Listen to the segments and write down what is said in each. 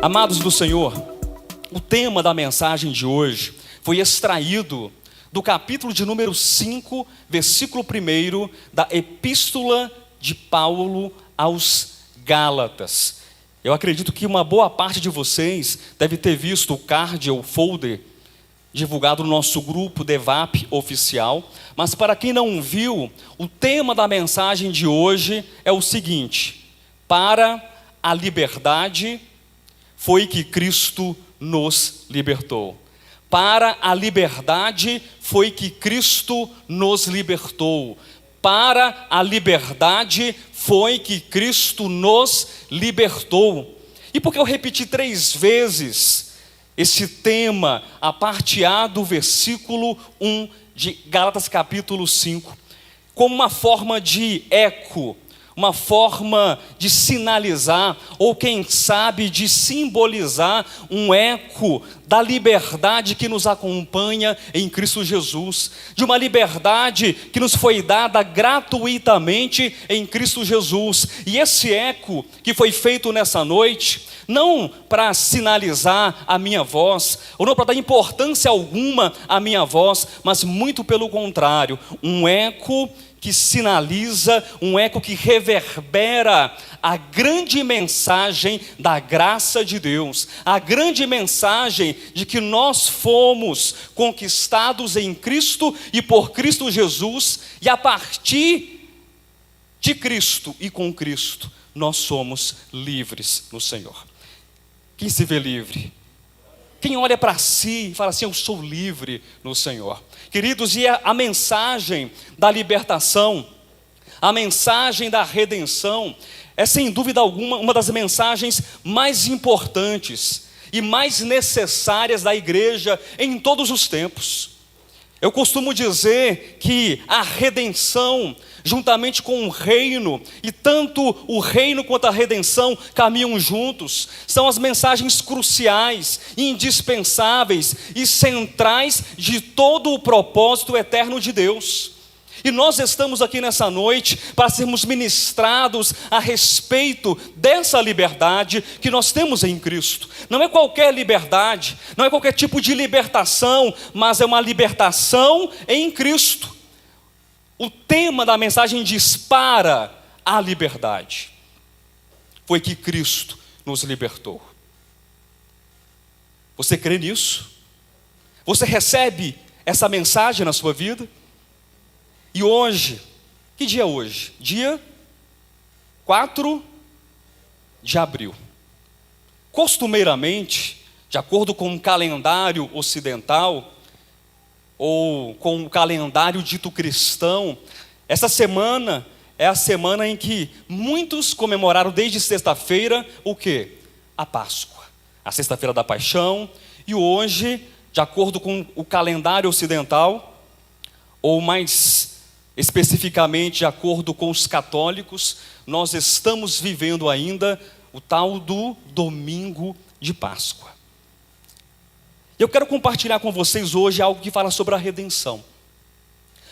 Amados do Senhor, o tema da mensagem de hoje foi extraído do capítulo de número 5, versículo 1 da Epístola de Paulo aos Gálatas. Eu acredito que uma boa parte de vocês deve ter visto o card ou folder divulgado no nosso grupo DEVAP oficial, mas para quem não viu, o tema da mensagem de hoje é o seguinte: para a liberdade foi que Cristo nos libertou. Para a liberdade foi que Cristo nos libertou. Para a liberdade foi que Cristo nos libertou. E por que eu repeti 3 vezes esse tema, a parte A do versículo 1 de Gálatas capítulo 5? Como uma forma de eco, uma forma de sinalizar, ou quem sabe de simbolizar um eco da liberdade que nos acompanha em Cristo Jesus, de uma liberdade que nos foi dada gratuitamente em Cristo Jesus. E esse eco que foi feito nessa noite, não para sinalizar a minha voz, ou não para dar importância alguma à minha voz, mas muito pelo contrário, um eco que sinaliza, um eco que reverbera a grande mensagem da graça de Deus, a grande mensagem de que nós fomos conquistados em Cristo e por Cristo Jesus, e a partir de Cristo e com Cristo, nós somos livres no Senhor. Quem se vê livre? Quem olha para si e fala assim: eu sou livre no Senhor. Queridos, e a mensagem da libertação, a mensagem da redenção, é sem dúvida alguma uma das mensagens mais importantes e mais necessárias da igreja em todos os tempos. Eu costumo dizer que a redenção, juntamente com o reino, e tanto o reino quanto a redenção caminham juntos, são as mensagens cruciais, indispensáveis e centrais de todo o propósito eterno de Deus. E nós estamos aqui nessa noite para sermos ministrados a respeito dessa liberdade que nós temos em Cristo. Não é qualquer liberdade, não é qualquer tipo de libertação, mas é uma libertação em Cristo. O tema da mensagem diz: para a liberdade foi que Cristo nos libertou. Você crê nisso? Você recebe essa mensagem na sua vida? E hoje, que dia é hoje? Dia 4 de abril. Costumeiramente, de acordo com o calendário ocidental, ou com o calendário dito cristão, essa semana é a semana em que muitos comemoraram desde sexta-feira o quê? A Páscoa, a sexta-feira da Paixão. E hoje, de acordo com o calendário ocidental, ou mais especificamente de acordo com os católicos, nós estamos vivendo ainda o tal do domingo de Páscoa. Eu quero compartilhar com vocês hoje algo que fala sobre a redenção.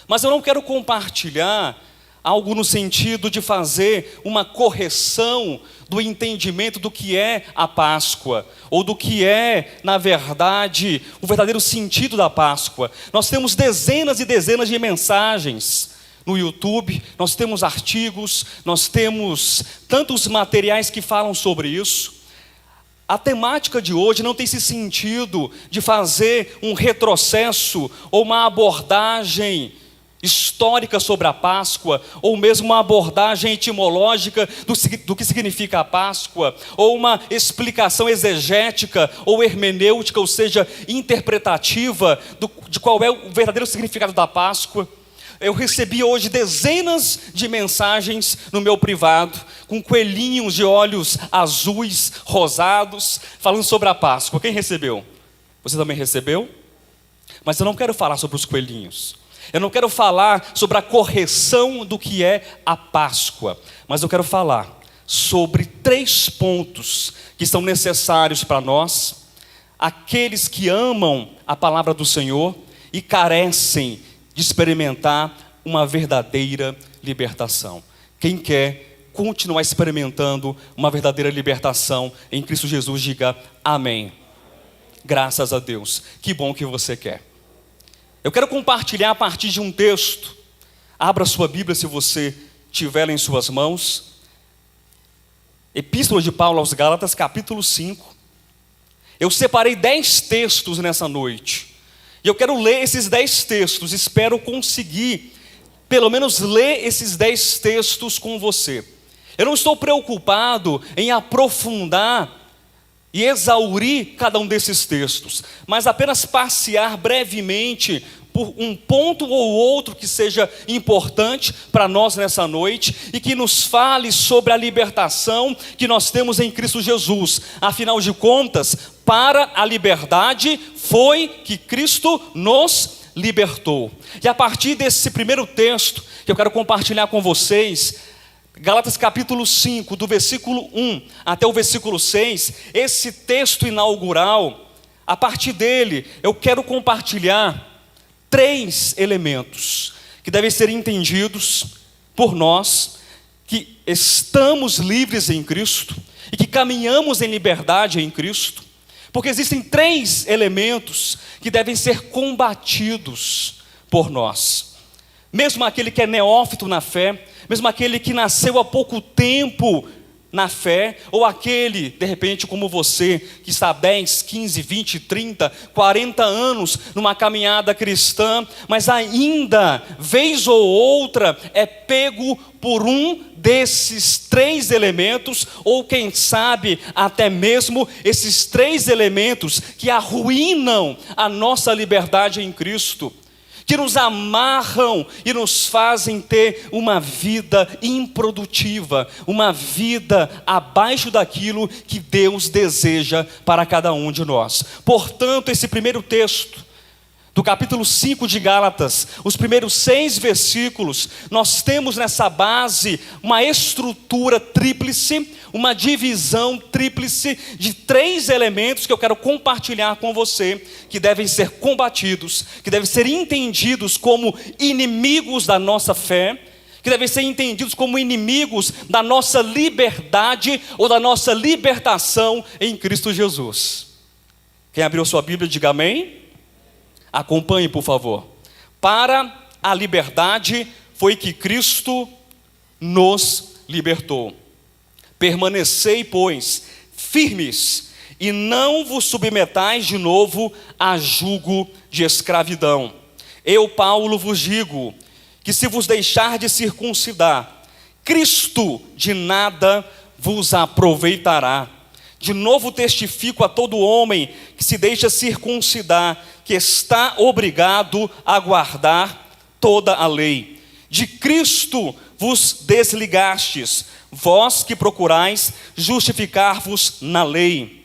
Mas eu não quero compartilhar algo no sentido de fazer uma correção do entendimento do que é a Páscoa, ou do que é, na verdade, o verdadeiro sentido da Páscoa. Nós temos dezenas e dezenas de mensagens no YouTube, nós temos artigos, nós temos tantos materiais que falam sobre isso. A temática de hoje não tem esse sentido de fazer um retrocesso ou uma abordagem histórica sobre a Páscoa, ou mesmo uma abordagem etimológica do que significa a Páscoa, ou uma explicação exegética ou hermenêutica, ou seja, interpretativa de qual é o verdadeiro significado da Páscoa. Eu recebi hoje dezenas de mensagens no meu privado, com coelhinhos de olhos azuis, rosados, falando sobre a Páscoa. Quem recebeu? Você também recebeu? Mas eu não quero falar sobre os coelhinhos. Eu não quero falar sobre a correção do que é a Páscoa. Mas eu quero falar sobre 3 pontos que são necessários para nós, aqueles que amam a palavra do Senhor e carecem de experimentar uma verdadeira libertação. Quem quer continuar experimentando uma verdadeira libertação em Cristo Jesus. Diga amém. Graças a Deus. Que bom que você quer. Eu quero compartilhar a partir de um texto. Abra sua Bíblia se você tiver em suas mãos. Epístola de Paulo aos Gálatas, capítulo 5. Eu separei 10 textos nessa noite. E eu quero ler esses 10 textos. Espero conseguir, pelo menos, ler esses 10 textos com você. Eu não estou preocupado em aprofundar e exaurir cada um desses textos, mas apenas passear brevemente por um ponto ou outro que seja importante para nós nessa noite e que nos fale sobre a libertação que nós temos em Cristo Jesus. Afinal de contas, para a liberdade foi que Cristo nos libertou. E a partir desse primeiro texto que eu quero compartilhar com vocês, Gálatas capítulo 5, do versículo 1 até o versículo 6, esse texto inaugural, a partir dele eu quero compartilhar 3 elementos que devem ser entendidos por nós, que estamos livres em Cristo e que caminhamos em liberdade em Cristo, porque existem 3 elementos que devem ser combatidos por nós. Mesmo aquele que é neófito na fé, mesmo aquele que nasceu há pouco tempo na fé, ou aquele, de repente, como você, que está há 10, 15, 20, 30, 40 anos numa caminhada cristã, mas ainda, vez ou outra, é pego por um desses 3 elementos, ou quem sabe, até mesmo esses 3 elementos que arruinam a nossa liberdade em Cristo, que nos amarram e nos fazem ter uma vida improdutiva, uma vida abaixo daquilo que Deus deseja para cada um de nós. Portanto, esse primeiro texto, do capítulo 5 de Gálatas, os primeiros 6 versículos, nós temos nessa base uma estrutura tríplice, uma divisão tríplice de 3 elementos que eu quero compartilhar com você, que devem ser combatidos, que devem ser entendidos como inimigos da nossa fé, que devem ser entendidos como inimigos da nossa liberdade ou da nossa libertação em Cristo Jesus. Quem abriu sua Bíblia, diga amém. Acompanhe, por favor. Para a liberdade foi que Cristo nos libertou. Permanecei, pois, firmes, e não vos submetais de novo a jugo de escravidão. Eu, Paulo, vos digo que se vos deixar de circuncidar, Cristo de nada vos aproveitará. De novo testifico a todo homem que se deixa circuncidar, que está obrigado a guardar toda a lei. De Cristo vos desligastes, vós que procurais justificar-vos na lei,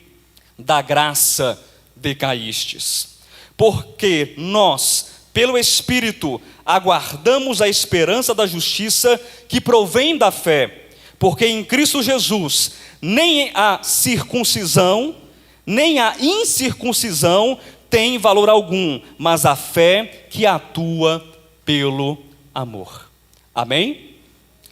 da graça decaístes. Porque nós, pelo Espírito, aguardamos a esperança da justiça que provém da fé, porque em Cristo Jesus nem a circuncisão, nem a incircuncisão tem valor algum, mas a fé que atua pelo amor. Amém?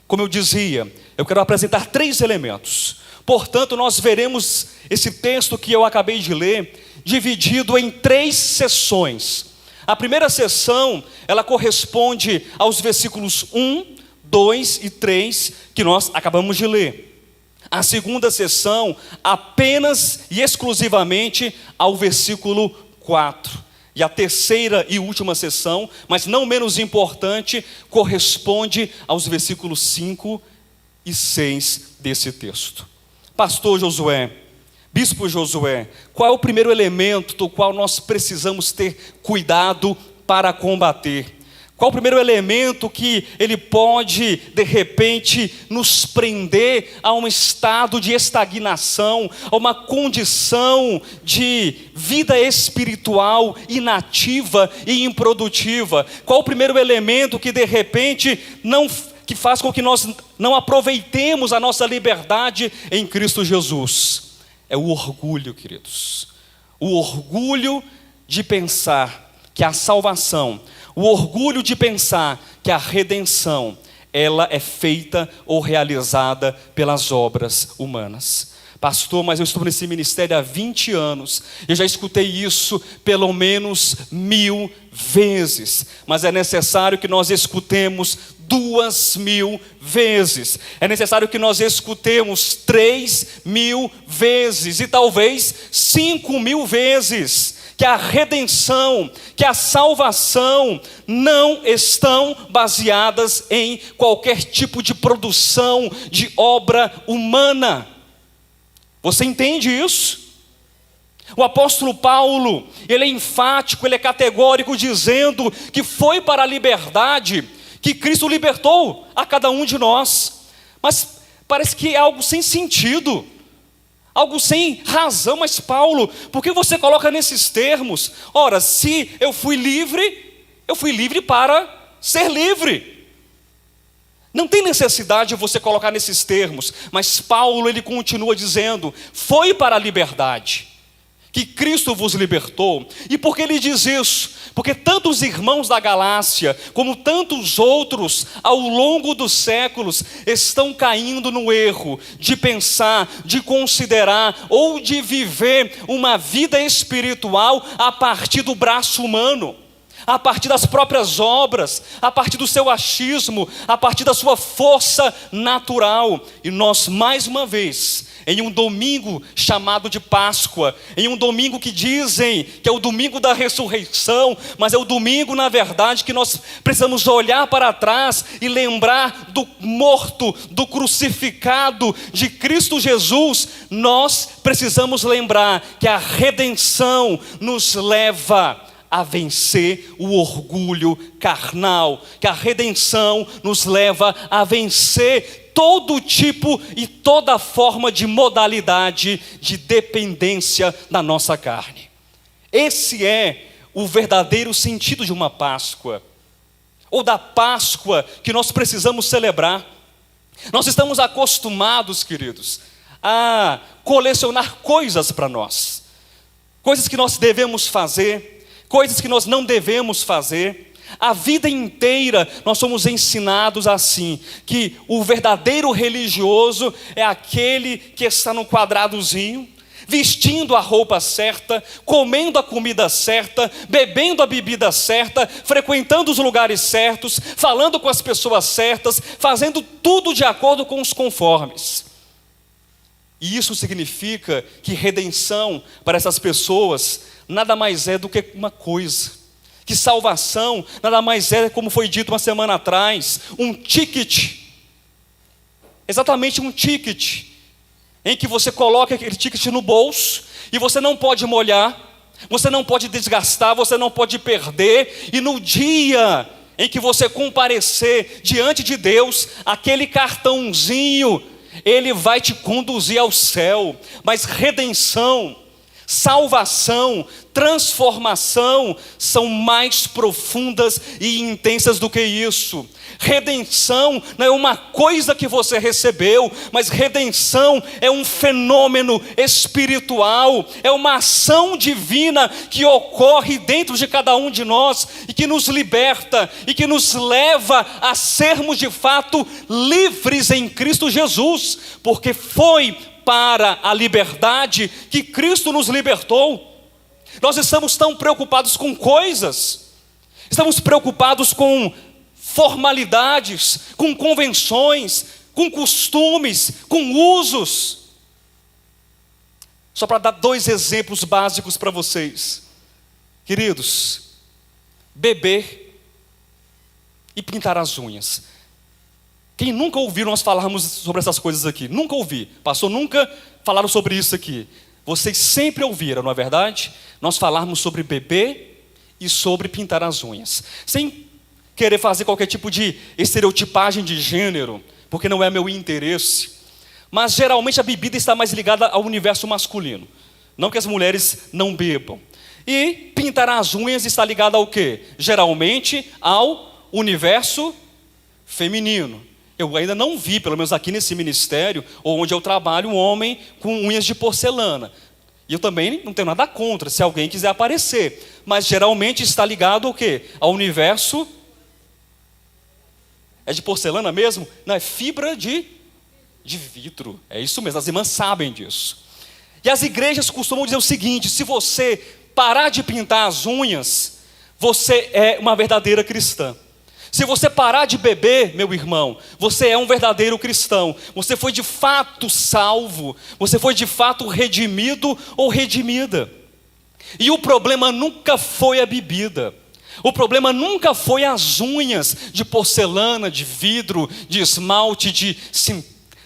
Como eu dizia, eu quero apresentar 3 elementos. Portanto, nós veremos esse texto que eu acabei de ler, dividido em 3 sessões. A primeira sessão, ela corresponde aos versículos 1, 2 e 3, que nós acabamos de ler. A segunda sessão, apenas e exclusivamente ao versículo 4. E a terceira e última sessão, mas não menos importante, corresponde aos versículos 5 e 6 desse texto. Pastor Josué, Bispo Josué, qual é o primeiro elemento do qual nós precisamos ter cuidado para combater? Qual o primeiro elemento que ele pode, de repente, nos prender a um estado de estagnação, a uma condição de vida espiritual inativa e improdutiva? Qual o primeiro elemento que, de repente, que faz com que nós não aproveitemos a nossa liberdade em Cristo Jesus? É o orgulho, queridos. O orgulho de pensar que a salvação, o orgulho de pensar que a redenção ela é feita ou realizada pelas obras humanas. Pastor, mas eu estou nesse ministério há 20 anos, eu já escutei isso pelo menos 1000 vezes, mas é necessário que nós escutemos 2000 vezes, é necessário que nós escutemos 3000 vezes, e talvez 5000 vezes, que a redenção, que a salvação não estão baseadas em qualquer tipo de produção, de obra humana. Você entende isso? O apóstolo Paulo, ele é enfático, ele é categórico, dizendo que foi para a liberdade que Cristo libertou a cada um de nós. Mas parece que é algo sem sentido, algo sem razão. Mas Paulo, por que você coloca nesses termos? Ora, se eu fui livre para ser livre. Não tem necessidade de você colocar nesses termos, mas Paulo, ele continua dizendo, foi para a liberdade que Cristo vos libertou. E por que ele diz isso? Porque tanto os irmãos da Galácia, como tantos outros, ao longo dos séculos, estão caindo no erro de pensar, de considerar, ou de viver uma vida espiritual a partir do braço humano, a partir das próprias obras, a partir do seu achismo, a partir da sua força natural. E nós, mais uma vez, em um domingo chamado de Páscoa, em um domingo que dizem que é o domingo da ressurreição, mas é o domingo, na verdade, que nós precisamos olhar para trás e lembrar do morto, do crucificado de Cristo Jesus. Nós precisamos lembrar que a redenção nos leva a vencer o orgulho carnal, que a redenção nos leva a vencer todo tipo e toda forma de modalidade de dependência da nossa carne. Esse é o verdadeiro sentido de uma Páscoa, ou da Páscoa que nós precisamos celebrar. Nós estamos acostumados, queridos, a colecionar coisas para nós, coisas que nós devemos fazer, coisas que nós não devemos fazer. A vida inteira nós somos ensinados assim, que o verdadeiro religioso é aquele que está no quadradozinho, vestindo a roupa certa, comendo a comida certa, bebendo a bebida certa, frequentando os lugares certos, falando com as pessoas certas, fazendo tudo de acordo com os conformes. E isso significa que redenção para essas pessoas nada mais é do que uma coisa, que salvação nada mais é, como foi dito uma semana atrás, um ticket, exatamente um ticket, em que você coloca aquele ticket no bolso, e você não pode molhar, você não pode desgastar, você não pode perder, e no dia em que você comparecer diante de Deus, aquele cartãozinho, ele vai te conduzir ao céu. Mas redenção, salvação, transformação são mais profundas e intensas do que isso. Redenção não é uma coisa que você recebeu, mas redenção é um fenômeno espiritual, é uma ação divina que ocorre dentro de cada um de nós e que nos liberta e que nos leva a sermos de fato livres em Cristo Jesus, porque foi para a liberdade que Cristo nos libertou. Nós estamos tão preocupados com coisas, estamos preocupados com formalidades, com convenções, com costumes, com usos. Só para dar 2 exemplos básicos para vocês, queridos: beber e pintar as unhas. Quem nunca ouviu nós falarmos sobre essas coisas aqui? Nunca ouvi, pastor, nunca falaram sobre isso aqui. Vocês sempre ouviram, não é verdade? Nós falarmos sobre beber e sobre pintar as unhas, sem querer fazer qualquer tipo de estereotipagem de gênero, porque não é meu interesse. Mas geralmente a bebida está mais ligada ao universo masculino, não que as mulheres não bebam. E pintar as unhas está ligado ao quê? Geralmente ao universo feminino. Eu ainda não vi, pelo menos aqui nesse ministério, onde eu trabalho, um homem com unhas de porcelana. E eu também não tenho nada contra, se alguém quiser aparecer. Mas geralmente está ligado ao quê? Ao universo É de porcelana mesmo? Não, é fibra de vidro. É isso mesmo, as irmãs sabem disso. E as igrejas costumam dizer o seguinte: se você parar de pintar as unhas, você é uma verdadeira cristã. Se você parar de beber, meu irmão, você é um verdadeiro cristão. Você foi de fato salvo, você foi de fato redimido ou redimida. E o problema nunca foi a bebida. O problema nunca foi as unhas de porcelana, de vidro, de esmalte,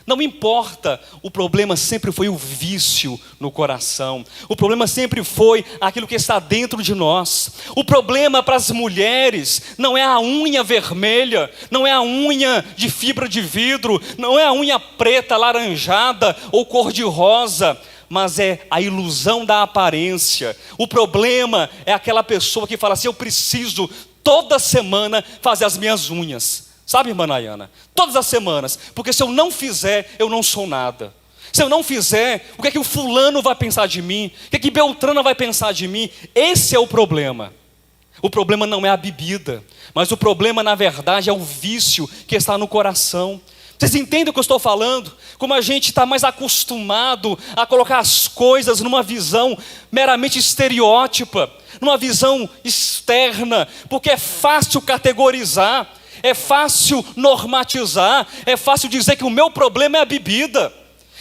não importa, o problema sempre foi o vício no coração. O problema sempre foi aquilo que está dentro de nós. O problema para as mulheres não é a unha vermelha, não é a unha de fibra de vidro, não é a unha preta, laranjada ou cor-de-rosa, mas é a ilusão da aparência. O problema é aquela pessoa que fala assim: eu preciso toda semana fazer as minhas unhas. Sabe, irmã Nayana? Todas as semanas, porque se eu não fizer, eu não sou nada. Se eu não fizer, o que é que o fulano vai pensar de mim? O que é que Beltrana vai pensar de mim? Esse é o problema. O problema não é a bebida, mas o problema, na verdade, é o vício que está no coração. Vocês entendem o que eu estou falando? Como a gente está mais acostumado a colocar as coisas numa visão meramente estereótipa, numa visão externa, porque é fácil categorizar, é fácil normatizar, é fácil dizer que o meu problema é a bebida,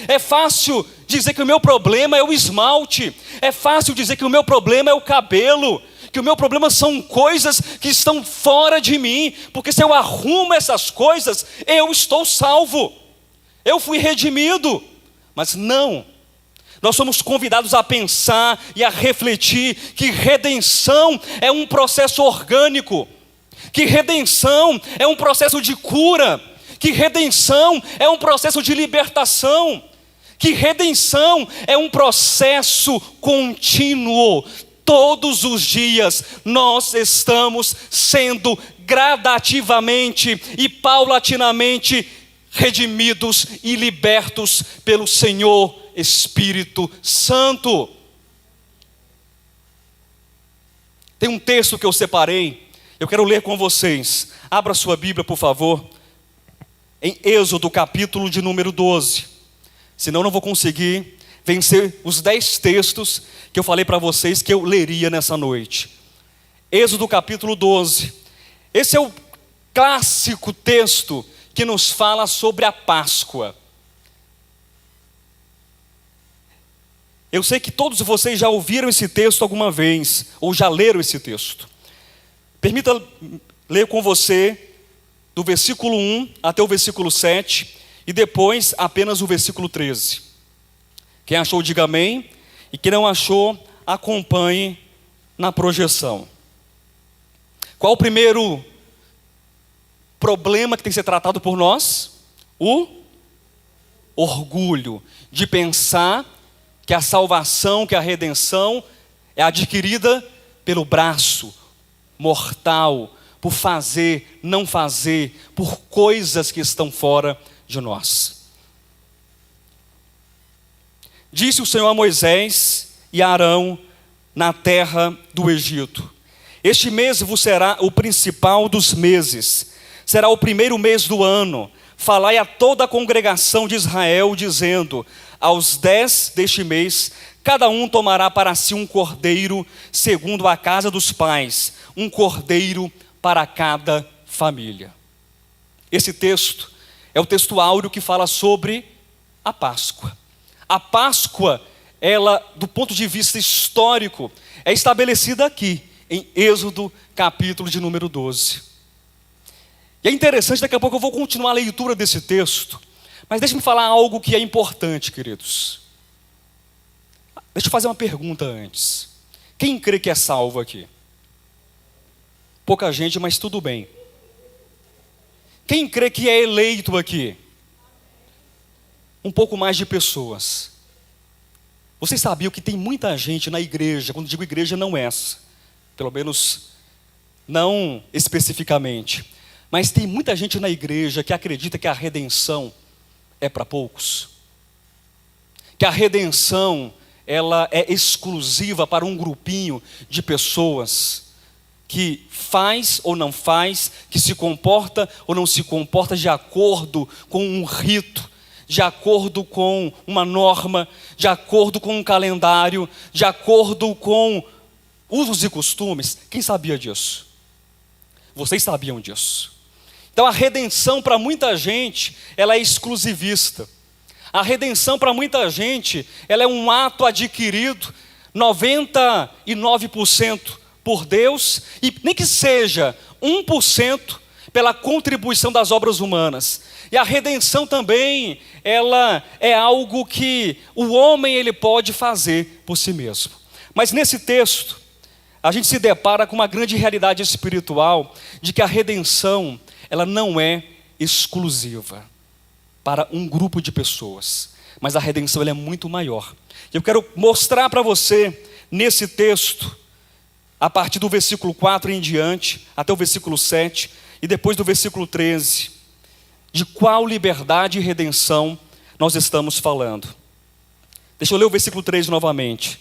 é fácil dizer que o meu problema é o esmalte, é fácil dizer que o meu problema é o cabelo, que o meu problema são coisas que estão fora de mim, porque se eu arrumo essas coisas, eu estou salvo, eu fui redimido. Mas não, nós somos convidados a pensar e a refletir que redenção é um processo orgânico, que redenção é um processo de cura, que redenção é um processo de libertação, que redenção é um processo contínuo. Todos os dias nós estamos sendo gradativamente e paulatinamente redimidos e libertos pelo Senhor Espírito Santo. Tem um texto que eu separei, eu quero ler com vocês. Abra sua Bíblia, por favor, em Êxodo, capítulo de número 12. Senão eu não vou conseguir vencer os 10 textos que eu falei para vocês que eu leria nessa noite. Êxodo, capítulo 12. Esse é o clássico texto que nos fala sobre a Páscoa. Eu sei que todos vocês já ouviram esse texto alguma vez, ou já leram esse texto. Permita ler com você do versículo 1 até o versículo 7 e depois apenas o versículo 13. Quem achou, diga amém, e quem não achou, acompanhe na projeção. Qual o primeiro problema que tem que ser tratado por nós? O orgulho de pensar que a salvação, que a redenção é adquirida pelo braço mortal, por fazer, não fazer, por coisas que estão fora de nós. Disse o Senhor a Moisés e a Arão na terra do Egito: este mês vos será o principal dos meses, será o primeiro mês do ano. Falai a toda a congregação de Israel, dizendo: aos 10 deste mês, cada um tomará para si um cordeiro, segundo a casa dos pais, um cordeiro para cada família. Esse texto é o texto áureo que fala sobre a Páscoa. A Páscoa, ela, do ponto de vista histórico, é estabelecida aqui, em Êxodo, capítulo de número 12. E é interessante, daqui a pouco eu vou continuar a leitura desse texto, mas deixe-me falar algo que é importante, queridos. Deixa eu fazer uma pergunta antes. Quem crê que é salvo aqui? Pouca gente, mas tudo bem. Quem crê que é eleito aqui? Um pouco mais de pessoas. Vocês sabiam que tem muita gente na igreja, quando digo igreja não essa, pelo menos não especificamente, mas tem muita gente na igreja que acredita que a redenção é para poucos, que a redenção ela é exclusiva para um grupinho de pessoas. que faz ou não faz, que se comporta ou não se comporta de acordo com um rito, de acordo com uma norma, de acordo com um calendário, de acordo com usos e costumes. Quem sabia disso? Vocês sabiam disso. Então a redenção para muita gente, ela é exclusivista. A redenção para muita gente, ela é um ato adquirido 99% por Deus, e nem que seja 1% pela contribuição das obras humanas. E a redenção também, ela é algo que o homem ele pode fazer por si mesmo. Mas nesse texto, a gente se depara com uma grande realidade espiritual, de que a redenção, ela não é exclusiva para um grupo de pessoas, mas a redenção ela é muito maior. Eu quero mostrar para você, nesse texto, a partir do versículo 4 em diante, até o versículo 7, e depois do versículo 13, de qual liberdade e redenção nós estamos falando. Deixa eu ler o versículo 3 novamente.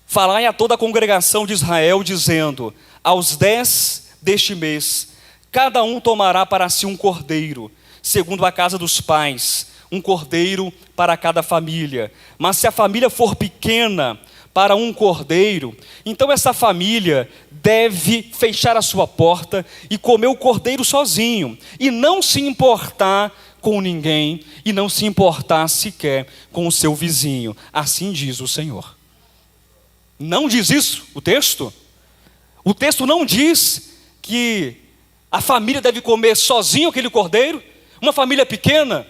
Falai a toda a congregação de Israel, dizendo: aos 10 deste mês, cada um tomará para si um cordeiro, segundo a casa dos pais, um cordeiro para cada família. Mas se a família for pequena para um cordeiro, então essa família deve fechar a sua porta e comer o cordeiro sozinho, e não se importar com ninguém, e não se importar sequer com o seu vizinho. Assim diz o Senhor. Não diz isso o texto? O texto não diz que a família deve comer sozinho aquele cordeiro, uma família pequena.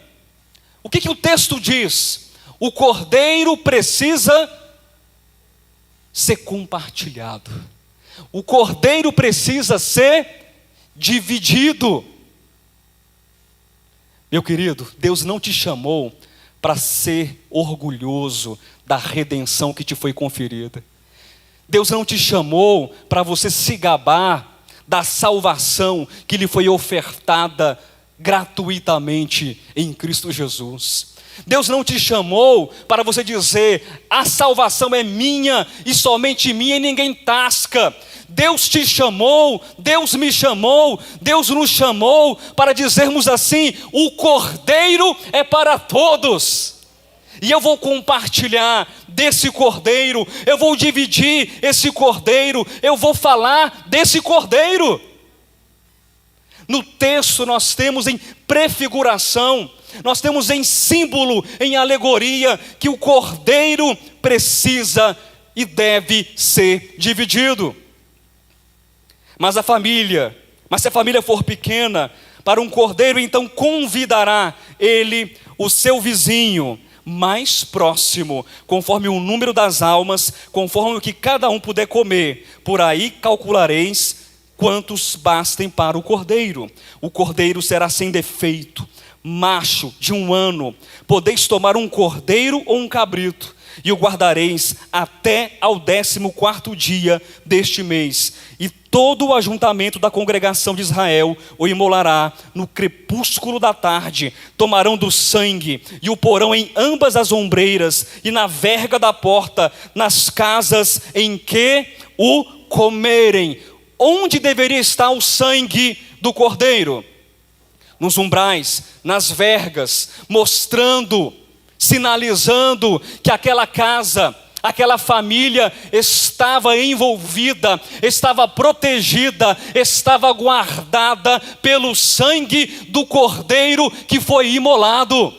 O que o texto diz? O cordeiro precisa ser compartilhado. O cordeiro precisa ser dividido. Meu querido, Deus não te chamou para ser orgulhoso da redenção que te foi conferida. Deus não te chamou para você se gabar da salvação que lhe foi ofertada gratuitamente em Cristo Jesus. Deus não te chamou para você dizer: a salvação é minha e somente minha e ninguém tasca. Deus te chamou, Deus me chamou, Deus nos chamou para dizermos assim: o cordeiro é para todos. E eu vou compartilhar desse cordeiro, eu vou dividir esse cordeiro, eu vou falar desse cordeiro. No texto nós temos em prefiguração, nós temos em símbolo, em alegoria, que o cordeiro precisa e deve ser dividido. Mas se a família for pequena para um cordeiro, então convidará ele o seu vizinho mais próximo, conforme o número das almas, conforme o que cada um puder comer. Por aí calculareis quantos bastem para o cordeiro. O cordeiro será sem defeito, macho de 1 ano. Podeis tomar um cordeiro ou um cabrito, e o guardareis até ao 14º dia deste mês. E todo o ajuntamento da congregação de Israel o imolará no crepúsculo da tarde. Tomarão do sangue e o porão em ambas as ombreiras e na verga da porta, nas casas em que o comerem. Onde deveria estar o sangue do cordeiro? Nos umbrais, nas vergas, mostrando, sinalizando que aquela casa, aquela família estava envolvida, estava protegida, estava guardada pelo sangue do cordeiro que foi imolado.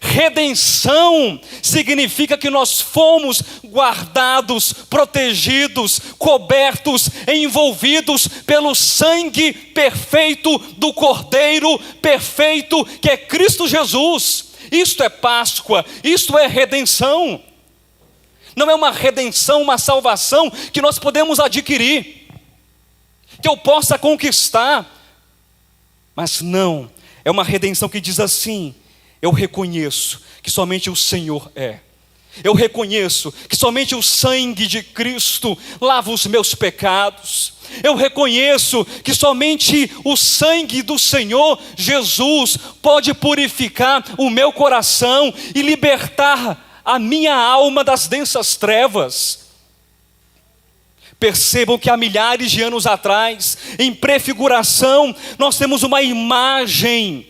Redenção significa que nós fomos guardados, protegidos, cobertos, envolvidos pelo sangue perfeito do Cordeiro perfeito, que é Cristo Jesus. Isto é Páscoa, isto é redenção. Não é uma redenção, uma salvação que nós podemos adquirir, que eu possa conquistar, mas não, é uma redenção que diz assim: eu reconheço que somente o Senhor é. Eu reconheço que somente o sangue de Cristo lava os meus pecados. Eu reconheço que somente o sangue do Senhor Jesus pode purificar o meu coração e libertar a minha alma das densas trevas. Percebam que há milhares de anos atrás, em prefiguração, nós temos uma imagem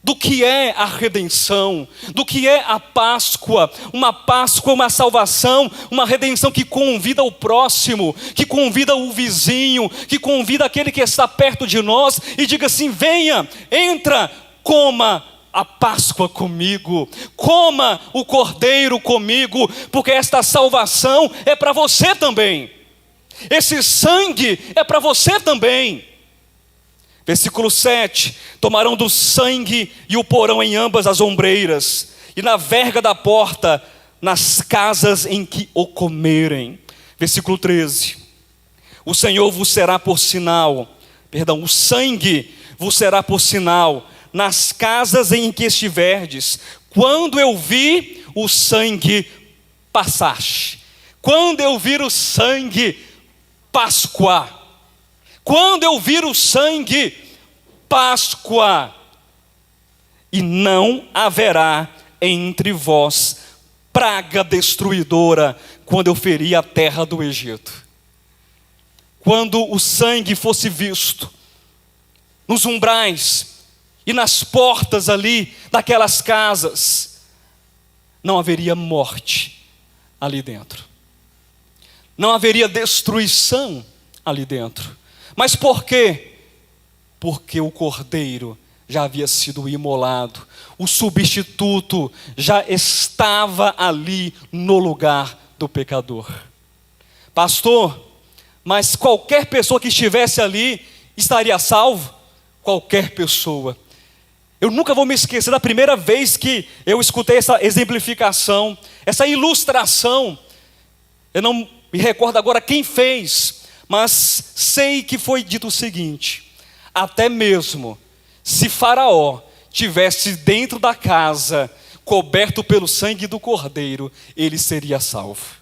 do que é a redenção, do que é a Páscoa, uma salvação, uma redenção que convida o próximo, que convida o vizinho, que convida aquele que está perto de nós e diga assim: venha, entra, coma a Páscoa comigo, coma o Cordeiro comigo, porque esta salvação é para você também, esse sangue é para você também. Versículo 7, tomarão do sangue e o porão em ambas as ombreiras, e na verga da porta, nas casas em que o comerem. Versículo 13, o Senhor vos será por sinal, o sangue vos será por sinal, nas casas em que estiverdes, quando eu vi o sangue passar. Quando eu vir o sangue, Páscoa. Quando eu vir o sangue, Páscoa. E não haverá entre vós praga destruidora, quando eu ferir a terra do Egito. Quando o sangue fosse visto nos umbrais e nas portas ali daquelas casas, não haveria morte ali dentro, não haveria destruição ali dentro. Mas por quê? Porque o Cordeiro já havia sido imolado, o substituto já estava ali no lugar do pecador. Pastor, mas qualquer pessoa que estivesse ali estaria salvo? Qualquer pessoa. Eu nunca vou me esquecer da primeira vez que eu escutei essa exemplificação, essa ilustração. Eu não me recordo agora quem fez, mas sei que foi dito o seguinte: até mesmo se Faraó tivesse dentro da casa, coberto pelo sangue do Cordeiro, ele seria salvo.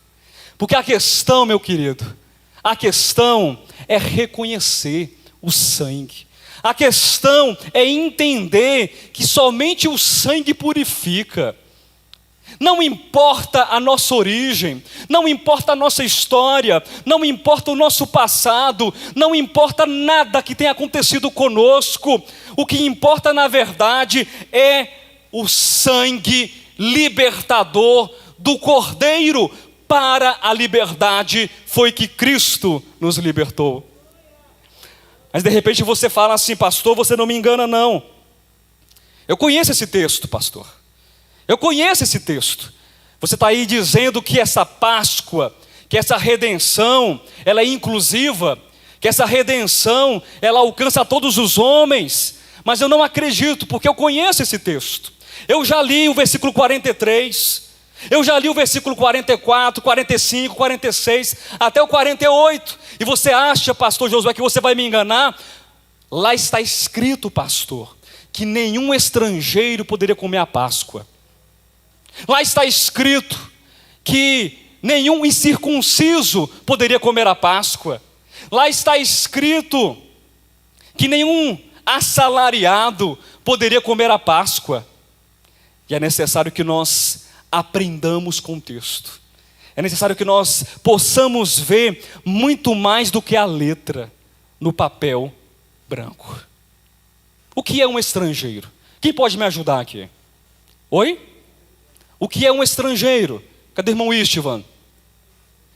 Porque a questão, meu querido, a questão é reconhecer o sangue. A questão é entender que somente o sangue purifica. Não importa a nossa origem, não importa a nossa história, não importa o nosso passado, não importa nada que tenha acontecido conosco. O que importa na verdade é o sangue libertador do Cordeiro. Para a liberdade foi que Cristo nos libertou. Mas de repente você fala assim: pastor, você não me engana não. Eu conheço esse texto, pastor. Eu conheço esse texto. Você está aí dizendo que essa Páscoa, que essa redenção, ela é inclusiva, que essa redenção, ela alcança todos os homens. Mas eu não acredito, porque eu conheço esse texto. Eu já li o versículo 43, eu já li o versículo 44, 45, 46, até o 48. E você acha, pastor Josué, que você vai me enganar? Lá está escrito, pastor, que nenhum estrangeiro poderia comer a Páscoa. Lá está escrito que nenhum incircunciso poderia comer a Páscoa. Lá está escrito que nenhum assalariado poderia comer a Páscoa. E é necessário que nós aprendamos com o texto. É necessário que nós possamos ver muito mais do que a letra no papel branco. O que é um estrangeiro? Quem pode me ajudar aqui? Oi? O que é um estrangeiro? Cadê o irmão Istvan?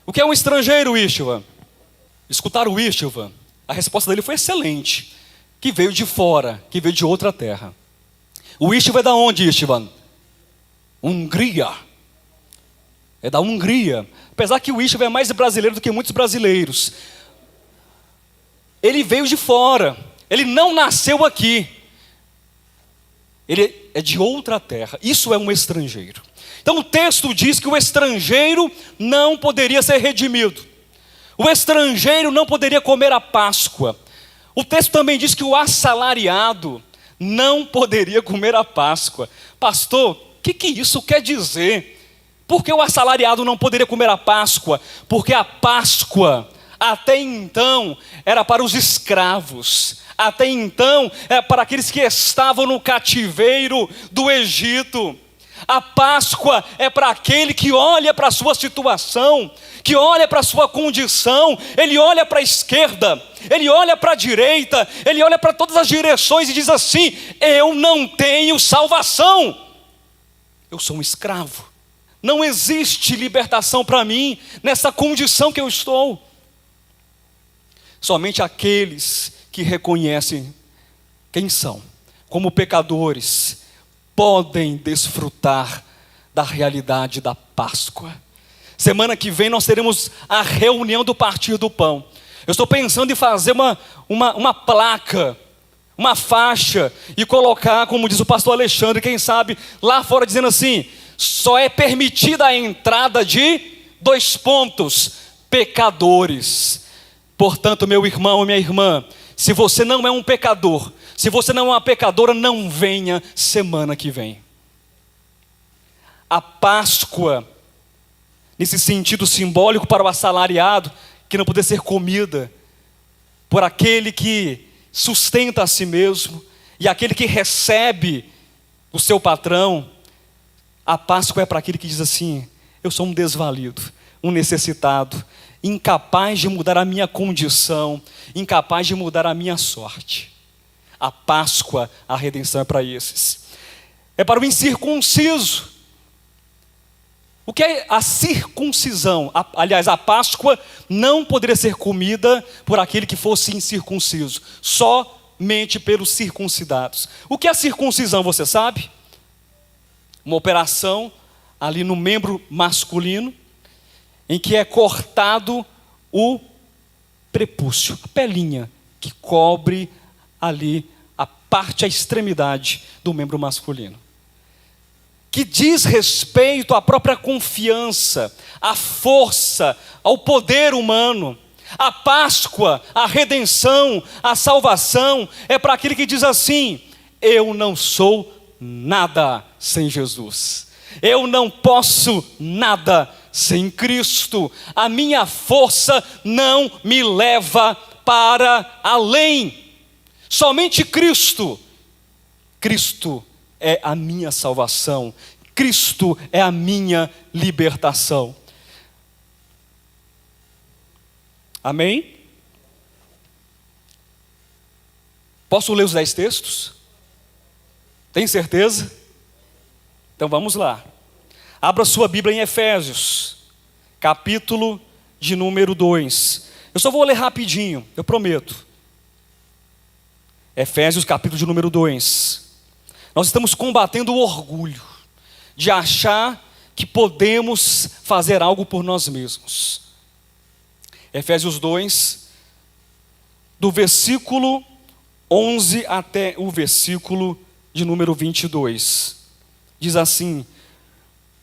O que é um estrangeiro, Istvan? Escutaram o Istvan? A resposta dele foi excelente. Que veio de fora, que veio de outra terra. O Istvan é da onde, Istvan? Hungria. É da Hungria. Apesar que o Istvan é mais brasileiro do que muitos brasileiros. Ele veio de fora. Ele não nasceu aqui. Ele é de outra terra. Isso é um estrangeiro. Então o texto diz que o estrangeiro não poderia ser redimido. O estrangeiro não poderia comer a Páscoa. O texto também diz que o assalariado não poderia comer a Páscoa. Pastor, o que isso quer dizer? Por que o assalariado não poderia comer a Páscoa? Porque a Páscoa, até então, era para os escravos. Até então, era para aqueles que estavam no cativeiro do Egito. A Páscoa é para aquele que olha para a sua situação, que olha para a sua condição, ele olha para a esquerda, ele olha para a direita, ele olha para todas as direções e diz assim: eu não tenho salvação, eu sou um escravo, não existe libertação para mim nessa condição que eu estou. Somente aqueles que reconhecem quem são, como pecadores, podem desfrutar da realidade da Páscoa. Semana que vem nós teremos a reunião do Partir do Pão. Eu estou pensando em fazer uma placa, uma faixa, e colocar, como diz o pastor Alexandre, quem sabe, lá fora dizendo assim: só é permitida a entrada de pecadores. Portanto, meu irmão e minha irmã, se você não é um pecador, se você não é uma pecadora, não venha semana que vem. A Páscoa, nesse sentido simbólico para o assalariado, que não poder ser comida, por aquele que sustenta a si mesmo, e aquele que recebe o seu patrão, a Páscoa é para aquele que diz assim: eu sou um desvalido, um necessitado, incapaz de mudar a minha condição, incapaz de mudar a minha sorte. A Páscoa, a redenção é para esses. É para o incircunciso. O que é a circuncisão? Aliás, a Páscoa não poderia ser comida por aquele que fosse incircunciso, somente pelos circuncidados. O que é a circuncisão, você sabe? Uma operação ali no membro masculino, em que é cortado o prepúcio, a pelinha que cobre ali a parte, a extremidade do membro masculino, que diz respeito à própria confiança, à força, ao poder humano. A Páscoa, a redenção, a salvação é para aquele que diz assim: eu não sou nada sem Jesus, eu não posso nada sem Cristo, a minha força não me leva para além, somente Cristo. Cristo é a minha salvação, Cristo é a minha libertação. Amém? Posso ler os 10 textos? Tem certeza? Então vamos lá. Abra sua Bíblia em Efésios, capítulo de número 2. Eu só vou ler rapidinho, eu prometo. Efésios, capítulo de número 2. Nós estamos combatendo o orgulho de achar que podemos fazer algo por nós mesmos. Efésios 2, do versículo 11 até o versículo de número 22. Diz assim: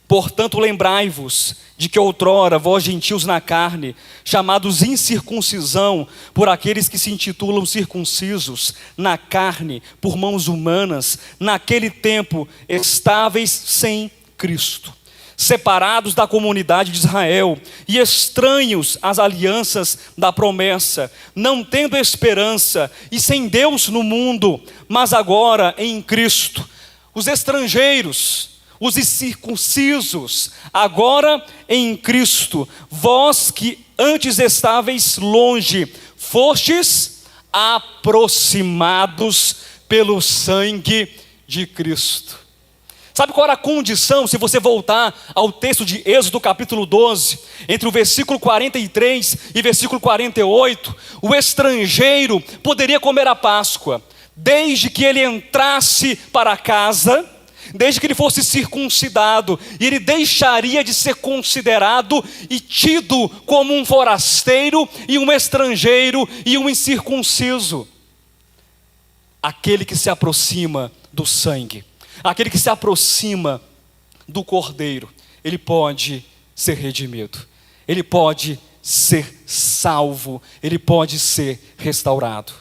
portanto, lembrai-vos de que outrora, vós gentios na carne, chamados incircuncisão por aqueles que se intitulam circuncisos, na carne, por mãos humanas, naquele tempo estáveis sem Cristo, separados da comunidade de Israel e estranhos às alianças da promessa, não tendo esperança e sem Deus no mundo, mas agora em Cristo, os estrangeiros, os incircuncisos, agora em Cristo, vós que antes estáveis longe, fostes aproximados pelo sangue de Cristo. Sabe qual era a condição, se você voltar ao texto de Êxodo capítulo 12, entre o versículo 43 e versículo 48, o estrangeiro poderia comer a Páscoa, desde que ele entrasse para casa, desde que ele fosse circuncidado, e ele deixaria de ser considerado e tido como um forasteiro e um estrangeiro e um incircunciso. Aquele que se aproxima do sangue, aquele que se aproxima do Cordeiro, ele pode ser redimido, ele pode ser salvo, ele pode ser restaurado.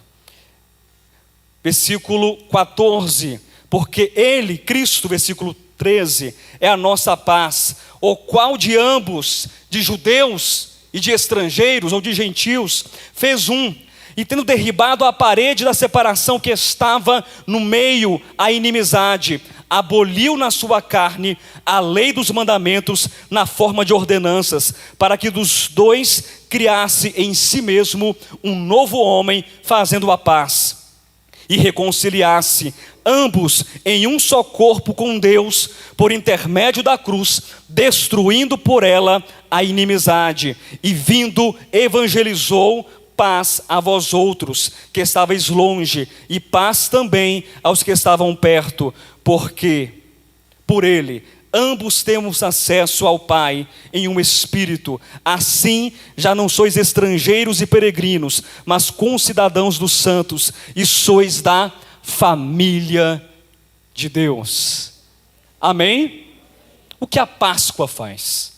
Versículo 14, porque ele, Cristo, versículo 13, é a nossa paz, o qual de ambos, de judeus e de estrangeiros ou de gentios, fez um, e tendo derribado a parede da separação que estava no meio, a inimizade, aboliu na sua carne a lei dos mandamentos na forma de ordenanças, para que dos dois criasse em si mesmo um novo homem, fazendo a paz, e reconciliasse ambos em um só corpo com Deus, por intermédio da cruz, destruindo por ela a inimizade, e vindo evangelizou paz a vós outros, que estáveis longe, e paz também aos que estavam perto, porque por ele ambos temos acesso ao Pai em um Espírito. Assim já não sois estrangeiros e peregrinos, mas concidadãos dos santos, e sois da família de Deus. Amém? O que a Páscoa faz?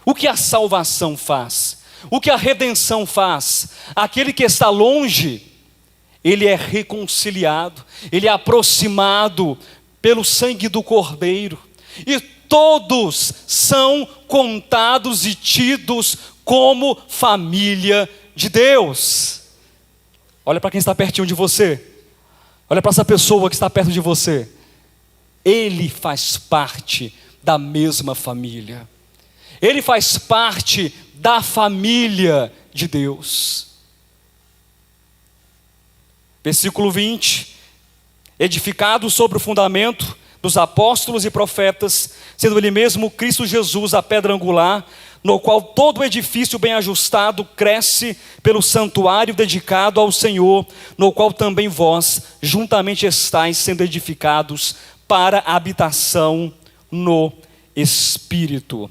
O que a salvação faz? O que a redenção faz? Aquele que está longe, ele é reconciliado, ele é aproximado pelo sangue do Cordeiro, e todos são contados e tidos como família de Deus. Olha para quem está pertinho de você, olha para essa pessoa que está perto de você. Ele faz parte da mesma família, ele faz parte da família de Deus. Versículo 20: edificado sobre o fundamento dos apóstolos e profetas, sendo ele mesmo Cristo Jesus a pedra angular, no qual todo o edifício bem ajustado cresce pelo santuário dedicado ao Senhor, no qual também vós juntamente estáis sendo edificados para a habitação no Espírito.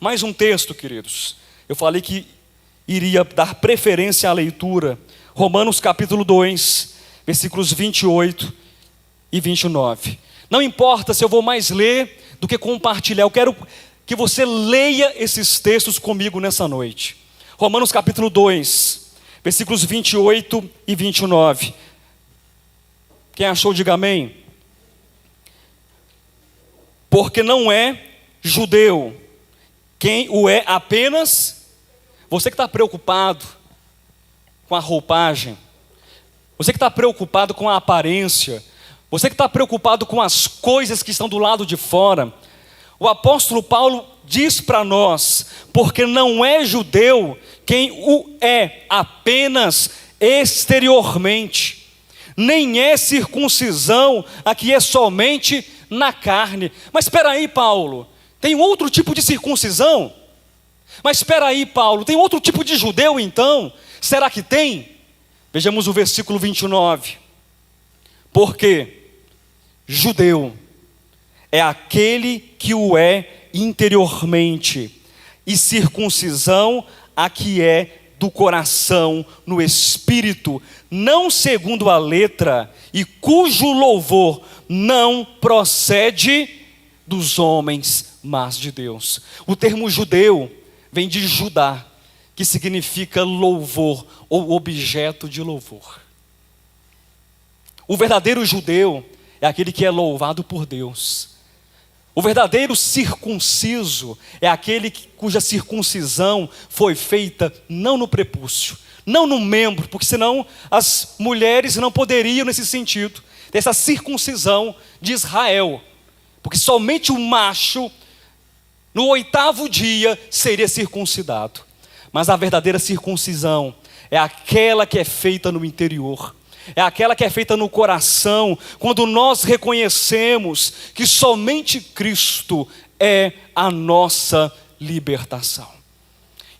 Mais um texto, queridos. Eu falei que iria dar preferência à leitura. Romanos capítulo 2, versículos 28 e 29. Não importa se eu vou mais ler do que compartilhar, eu quero que você leia esses textos comigo nessa noite. Romanos capítulo 2, versículos 28 e 29. Quem achou, diga amém. Porque não é judeu quem o é apenas. Você que está preocupado com a roupagem, você que está preocupado com a aparência, você que está preocupado com as coisas que estão do lado de fora, o apóstolo Paulo diz para nós: porque não é judeu quem o é apenas exteriormente, nem é circuncisão a que é somente na carne. Mas espera aí, Paulo, tem outro tipo de circuncisão? Mas espera aí, Paulo, tem outro tipo de judeu então? Será que tem? Vejamos o versículo 29. Porque judeu é aquele que o é interiormente, e circuncisão a que é do coração no espírito, não segundo a letra, e cujo louvor não procede dos homens, mas de Deus. O termo judeu vem de Judá, que significa louvor ou objeto de louvor. O verdadeiro judeu é aquele que é louvado por Deus. O verdadeiro circunciso é aquele cuja circuncisão foi feita não no prepúcio, não no membro, porque senão as mulheres não poderiam nesse sentido, dessa circuncisão de Israel, porque somente o macho no 8º dia seria circuncidado. Mas a verdadeira circuncisão é aquela que é feita no interior, é aquela que é feita no coração, quando nós reconhecemos que somente Cristo é a nossa libertação.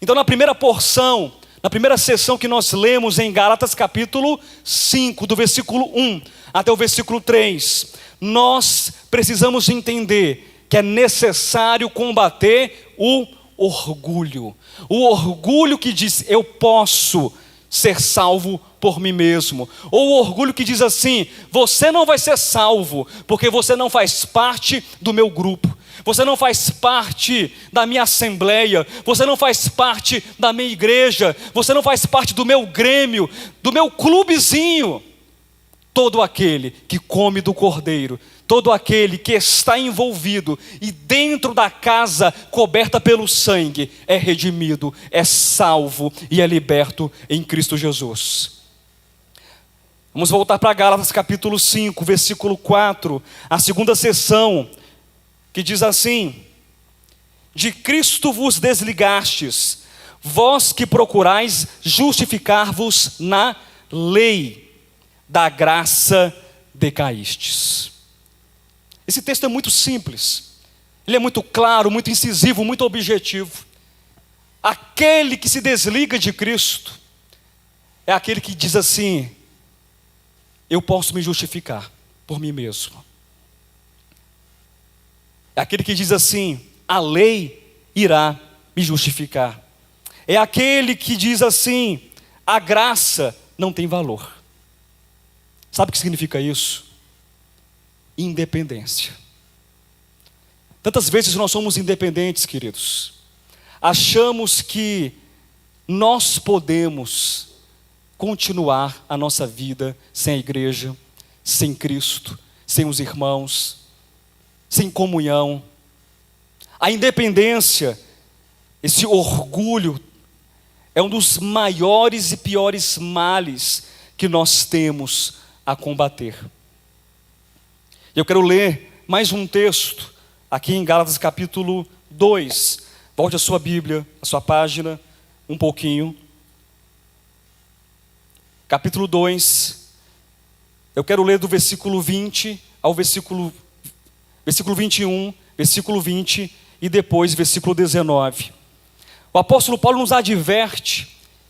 Então, na primeira porção, na primeira sessão que nós lemos em Gálatas capítulo 5, do versículo 1 até o versículo 3, nós precisamos entender que é necessário combater o orgulho. O orgulho que diz: eu posso ser salvo por mim mesmo. Ou o orgulho que diz assim: você não vai ser salvo, porque você não faz parte do meu grupo, você não faz parte da minha assembleia, você não faz parte da minha igreja, você não faz parte do meu grêmio, do meu clubezinho. Todo aquele que come do cordeiro, todo aquele que está envolvido e dentro da casa coberta pelo sangue, é redimido, é salvo e é liberto em Cristo Jesus. Vamos voltar para Gálatas capítulo 5, versículo 4, a segunda seção, que diz assim: de Cristo vos desligastes, vós que procurais justificar-vos na lei, da graça decaístes. Esse texto é muito simples, ele é muito claro, muito incisivo, muito objetivo. Aquele que se desliga de Cristo é aquele que diz assim: eu posso me justificar por mim mesmo. É aquele que diz assim: a lei irá me justificar. É aquele que diz assim: a graça não tem valor. Sabe o que significa isso? Independência. Tantas vezes nós somos independentes, queridos. Achamos que nós podemos continuar a nossa vida sem a igreja, sem Cristo, sem os irmãos, sem comunhão. A independência, esse orgulho, é um dos maiores e piores males que nós temos a combater. Eu quero ler mais um texto aqui em Gálatas capítulo 2. Volte a sua Bíblia, a sua página, um pouquinho. Capítulo 2, eu quero ler do versículo 20 ao versículo 21, versículo 20 e depois versículo 19. O apóstolo Paulo nos adverte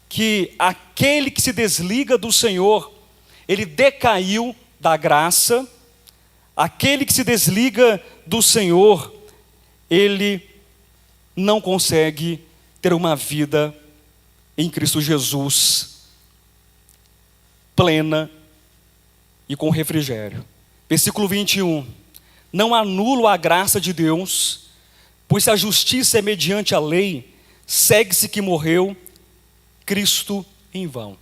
que aquele que se desliga do Senhor, ele decaiu da graça. Aquele que se desliga do Senhor, ele não consegue ter uma vida em Cristo Jesus plena e com refrigério. Versículo 21. Não anulo a graça de Deus, pois se a justiça é mediante a lei, segue-se que morreu Cristo em vão.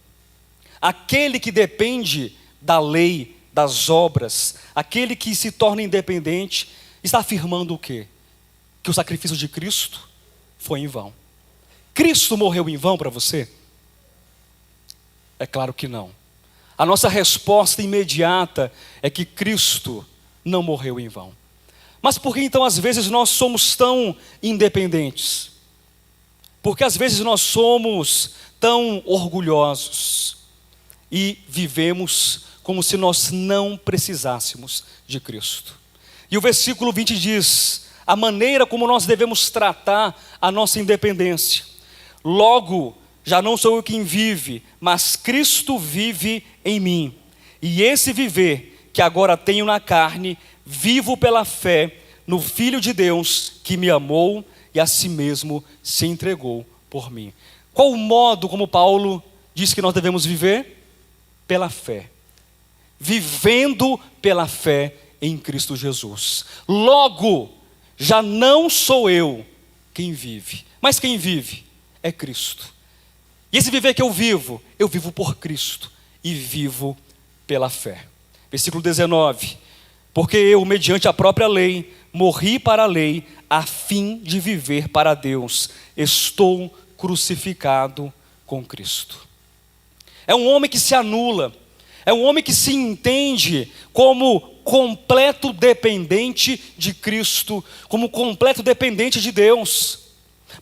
Aquele que depende da lei, das obras, aquele que se torna independente, está afirmando o quê? Que o sacrifício de Cristo foi em vão. Cristo morreu em vão para você? É claro que não. A nossa resposta imediata é que Cristo não morreu em vão. Mas por que então às vezes nós somos tão independentes? Porque às vezes nós somos tão orgulhosos e vivemos como se nós não precisássemos de Cristo. E o versículo 20 diz: a maneira como nós devemos tratar a nossa independência. Logo, já não sou eu quem vive, mas Cristo vive em mim. E esse viver que agora tenho na carne, vivo pela fé no Filho de Deus que me amou e a si mesmo se entregou por mim. Qual o modo como Paulo diz que nós devemos viver? Pela fé. Vivendo pela fé em Cristo Jesus. Logo, já não sou eu quem vive, mas quem vive é Cristo. E esse viver que eu vivo por Cristo e vivo pela fé. Versículo 19. Porque eu, mediante a própria lei, morri para a lei, a fim de viver para Deus. Estou crucificado com Cristo. É um homem que se anula, é um homem que se entende como completo dependente de Cristo, como completo dependente de Deus.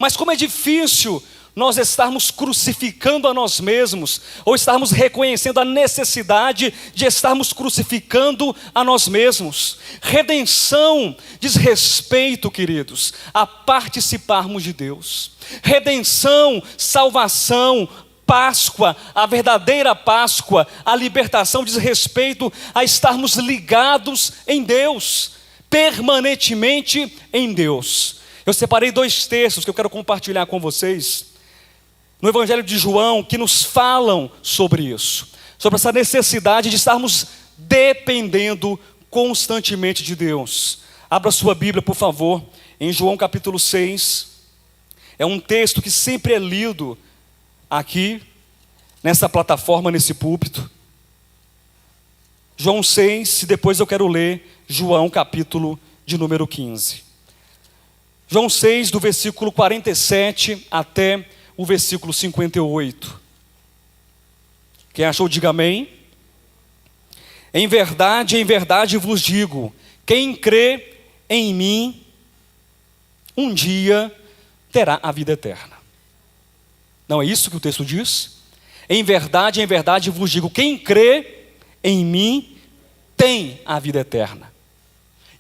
Mas como é difícil nós estarmos crucificando a nós mesmos, ou estarmos reconhecendo a necessidade de estarmos crucificando a nós mesmos. Redenção diz respeito, queridos, a participarmos de Deus. Redenção, salvação, Páscoa, a verdadeira Páscoa, a libertação diz respeito a estarmos ligados em Deus, permanentemente em Deus. Eu separei 2 textos que eu quero compartilhar com vocês, no Evangelho de João, que nos falam sobre isso, sobre essa necessidade de estarmos dependendo constantemente de Deus. Abra sua Bíblia, por favor, em João capítulo 6, é um texto que sempre é lido aqui, nessa plataforma, nesse púlpito. João 6, e depois eu quero ler João capítulo de número 15. João 6, do versículo 47 até o versículo 58. Quem achou, diga amém. Em verdade vos digo, quem crê em mim, um dia terá a vida eterna. Não é isso que o texto diz? Em verdade vos digo, quem crê em mim tem a vida eterna.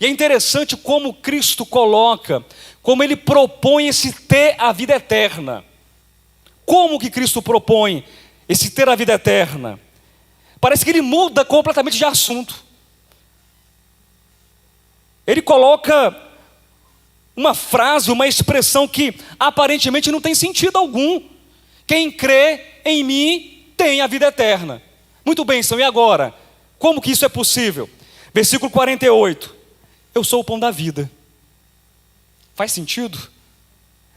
E é interessante como Cristo coloca, como Ele propõe esse ter a vida eterna. Como que Cristo propõe esse ter a vida eterna? Parece que Ele muda completamente de assunto. Ele coloca uma frase, uma expressão que aparentemente não tem sentido algum. Quem crê em mim tem a vida eterna. Muito bem, então, e agora? Como que isso é possível? Versículo 48. Eu sou o pão da vida. Faz sentido?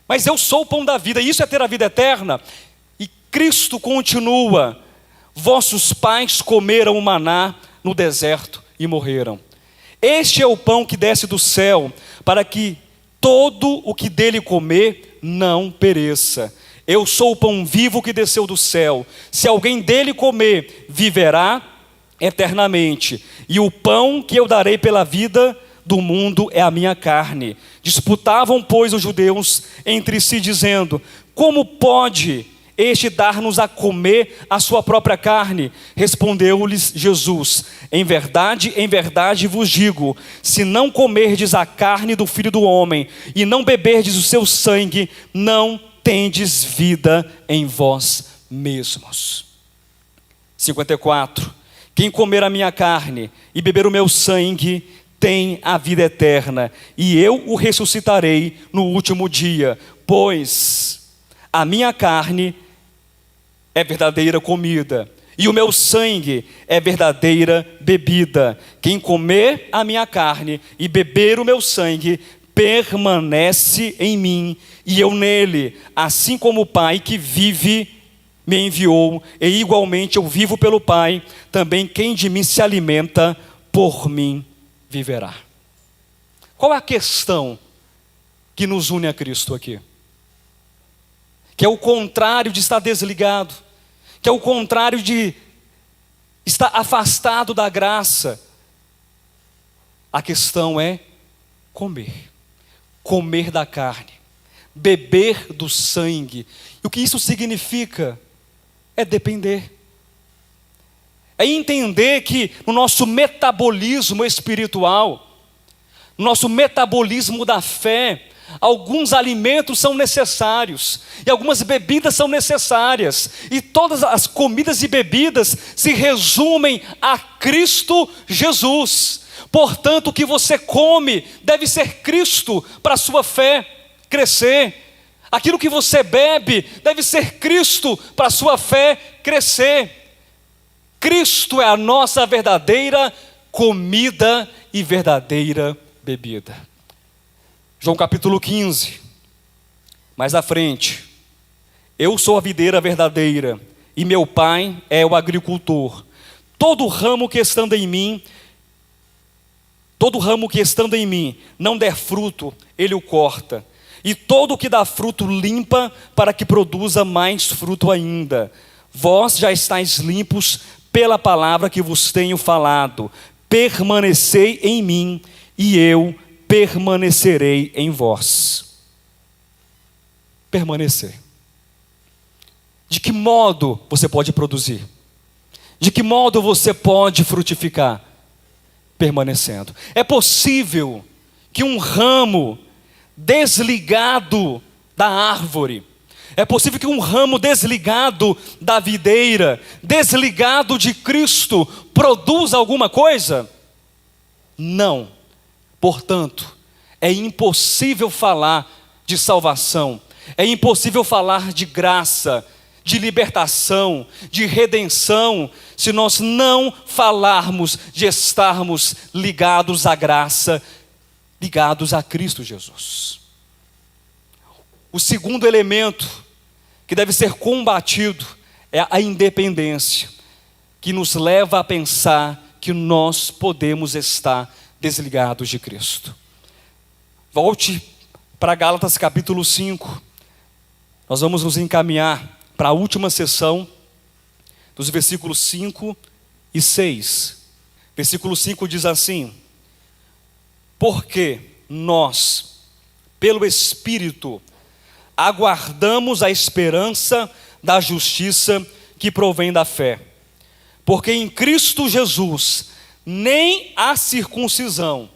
Mas eu sou o pão da vida, e isso é ter a vida eterna? E Cristo continua: vossos pais comeram o maná no deserto e morreram. Este é o pão que desce do céu, para que todo o que dele comer não pereça. Eu sou o pão vivo que desceu do céu. Se alguém dele comer, viverá eternamente. E o pão que eu darei pela vida do mundo é a minha carne. Disputavam, pois, os judeus entre si, dizendo: como pode este dar-nos a comer a sua própria carne? Respondeu-lhes Jesus: em verdade vos digo, se não comerdes a carne do Filho do Homem, e não beberdes o seu sangue, não tendes vida em vós mesmos. 54. Quem comer a minha carne e beber o meu sangue tem a vida eterna, e eu o ressuscitarei no último dia, pois a minha carne é verdadeira comida, e o meu sangue é verdadeira bebida. Quem comer a minha carne e beber o meu sangue, permanece em mim, e eu nele, assim como o Pai que vive me enviou, e igualmente eu vivo pelo Pai, também quem de mim se alimenta, por mim viverá. Qual é a questão que nos une a Cristo aqui? Que é o contrário de estar desligado, que é o contrário de estar afastado da graça. A questão é comer da carne, beber do sangue. E o que isso significa? É depender. É entender que no nosso metabolismo espiritual, no nosso metabolismo da fé, alguns alimentos são necessários, e algumas bebidas são necessárias, e todas as comidas e bebidas se resumem a Cristo Jesus. Portanto, o que você come deve ser Cristo para a sua fé crescer. Aquilo que você bebe deve ser Cristo para a sua fé crescer. Cristo é a nossa verdadeira comida e verdadeira bebida. João capítulo 15, mais à frente: eu sou a videira verdadeira, e meu Pai é o agricultor. Todo ramo que estando em mim não der fruto, ele o corta, e todo o que dá fruto limpa, para que produza mais fruto ainda. Vós já estáis limpos pela palavra que vos tenho falado. Permanecei em mim, e eu permanecerei em vós. Permanecer. De que modo você pode produzir? De que modo você pode frutificar? Permanecendo. É possível que um ramo desligado da árvore, é possível que um ramo desligado da videira, desligado de Cristo, produza alguma coisa? Não. Portanto, é impossível falar de salvação, é impossível falar de graça, de libertação, de redenção, se nós não falarmos de estarmos ligados à graça, ligados a Cristo Jesus. O segundo elemento que deve ser combatido é a independência, que nos leva a pensar que nós podemos estar desligados de Cristo. Volte para Gálatas capítulo 5. Nós vamos nos encaminhar para a última sessão, dos versículos 5 e 6. Versículo 5 diz assim: porque nós, pelo Espírito, aguardamos a esperança da justiça que provém da fé. Porque em Cristo Jesus, nem a circuncisão,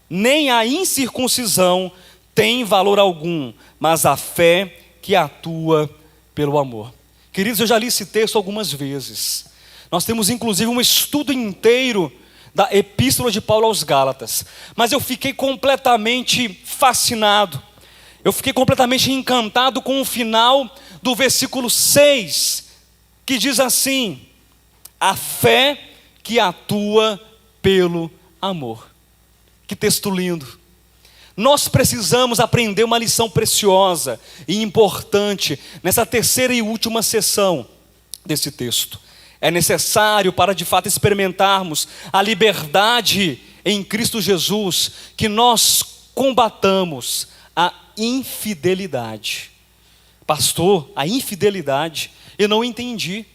nem a incircuncisão tem valor algum, mas a fé que atua pelo amor. Queridos, eu já li esse texto algumas vezes. Nós temos inclusive um estudo inteiro da Epístola de Paulo aos Gálatas. Mas eu fiquei completamente fascinado. Eu fiquei completamente encantado com o final do versículo 6, que diz assim: a fé que atua pelo amor. Que texto lindo. Nós precisamos aprender uma lição preciosa e importante nessa terceira e última sessão desse texto. É necessário para de fato experimentarmos a liberdade em Cristo Jesus, que nós combatamos a infidelidade. Pastor, a infidelidade, eu não entendi,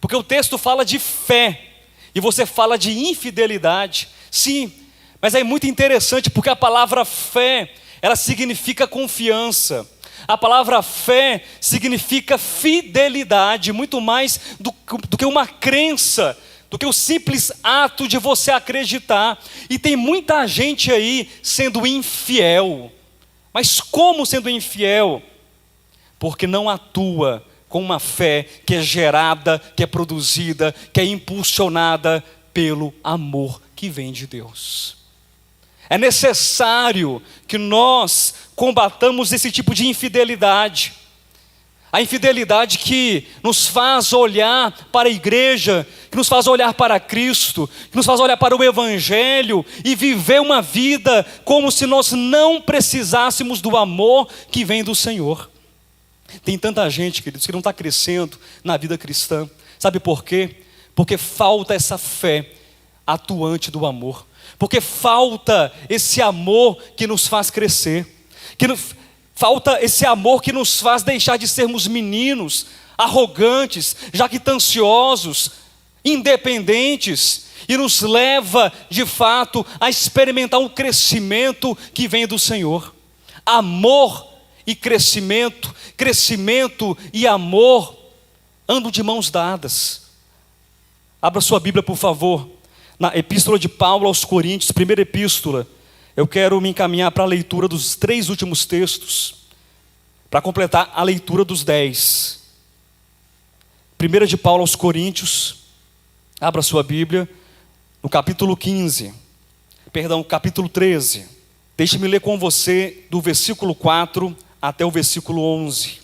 porque o texto fala de fé, e você fala de infidelidade. Sim, mas é muito interessante, porque a palavra fé, ela significa confiança. A palavra fé significa fidelidade, muito mais do que uma crença, do que o simples ato de você acreditar. E tem muita gente aí sendo infiel. Mas como sendo infiel? Porque não atua com uma fé que é gerada, que é produzida, que é impulsionada pelo amor que vem de Deus. É necessário que nós combatamos esse tipo de infidelidade. A infidelidade que nos faz olhar para a igreja, que nos faz olhar para Cristo, que nos faz olhar para o Evangelho e viver uma vida como se nós não precisássemos do amor que vem do Senhor. Tem tanta gente, queridos, que não está crescendo na vida cristã. Sabe por quê? Porque falta essa fé atuante do amor. Porque falta esse amor que nos faz crescer. Falta esse amor que nos faz deixar de sermos meninos, arrogantes, jactanciosos, independentes, e nos leva, de fato, a experimentar um crescimento que vem do Senhor. Amor e crescimento, crescimento e amor andam de mãos dadas. Abra sua Bíblia, por favor, na Epístola de Paulo aos Coríntios, primeira epístola. Eu quero me encaminhar para a leitura dos 3 últimos textos, para completar a leitura dos 10. Primeira de Paulo aos Coríntios, abra sua Bíblia, no capítulo 13. Deixe-me ler com você do versículo 4 até o versículo 11.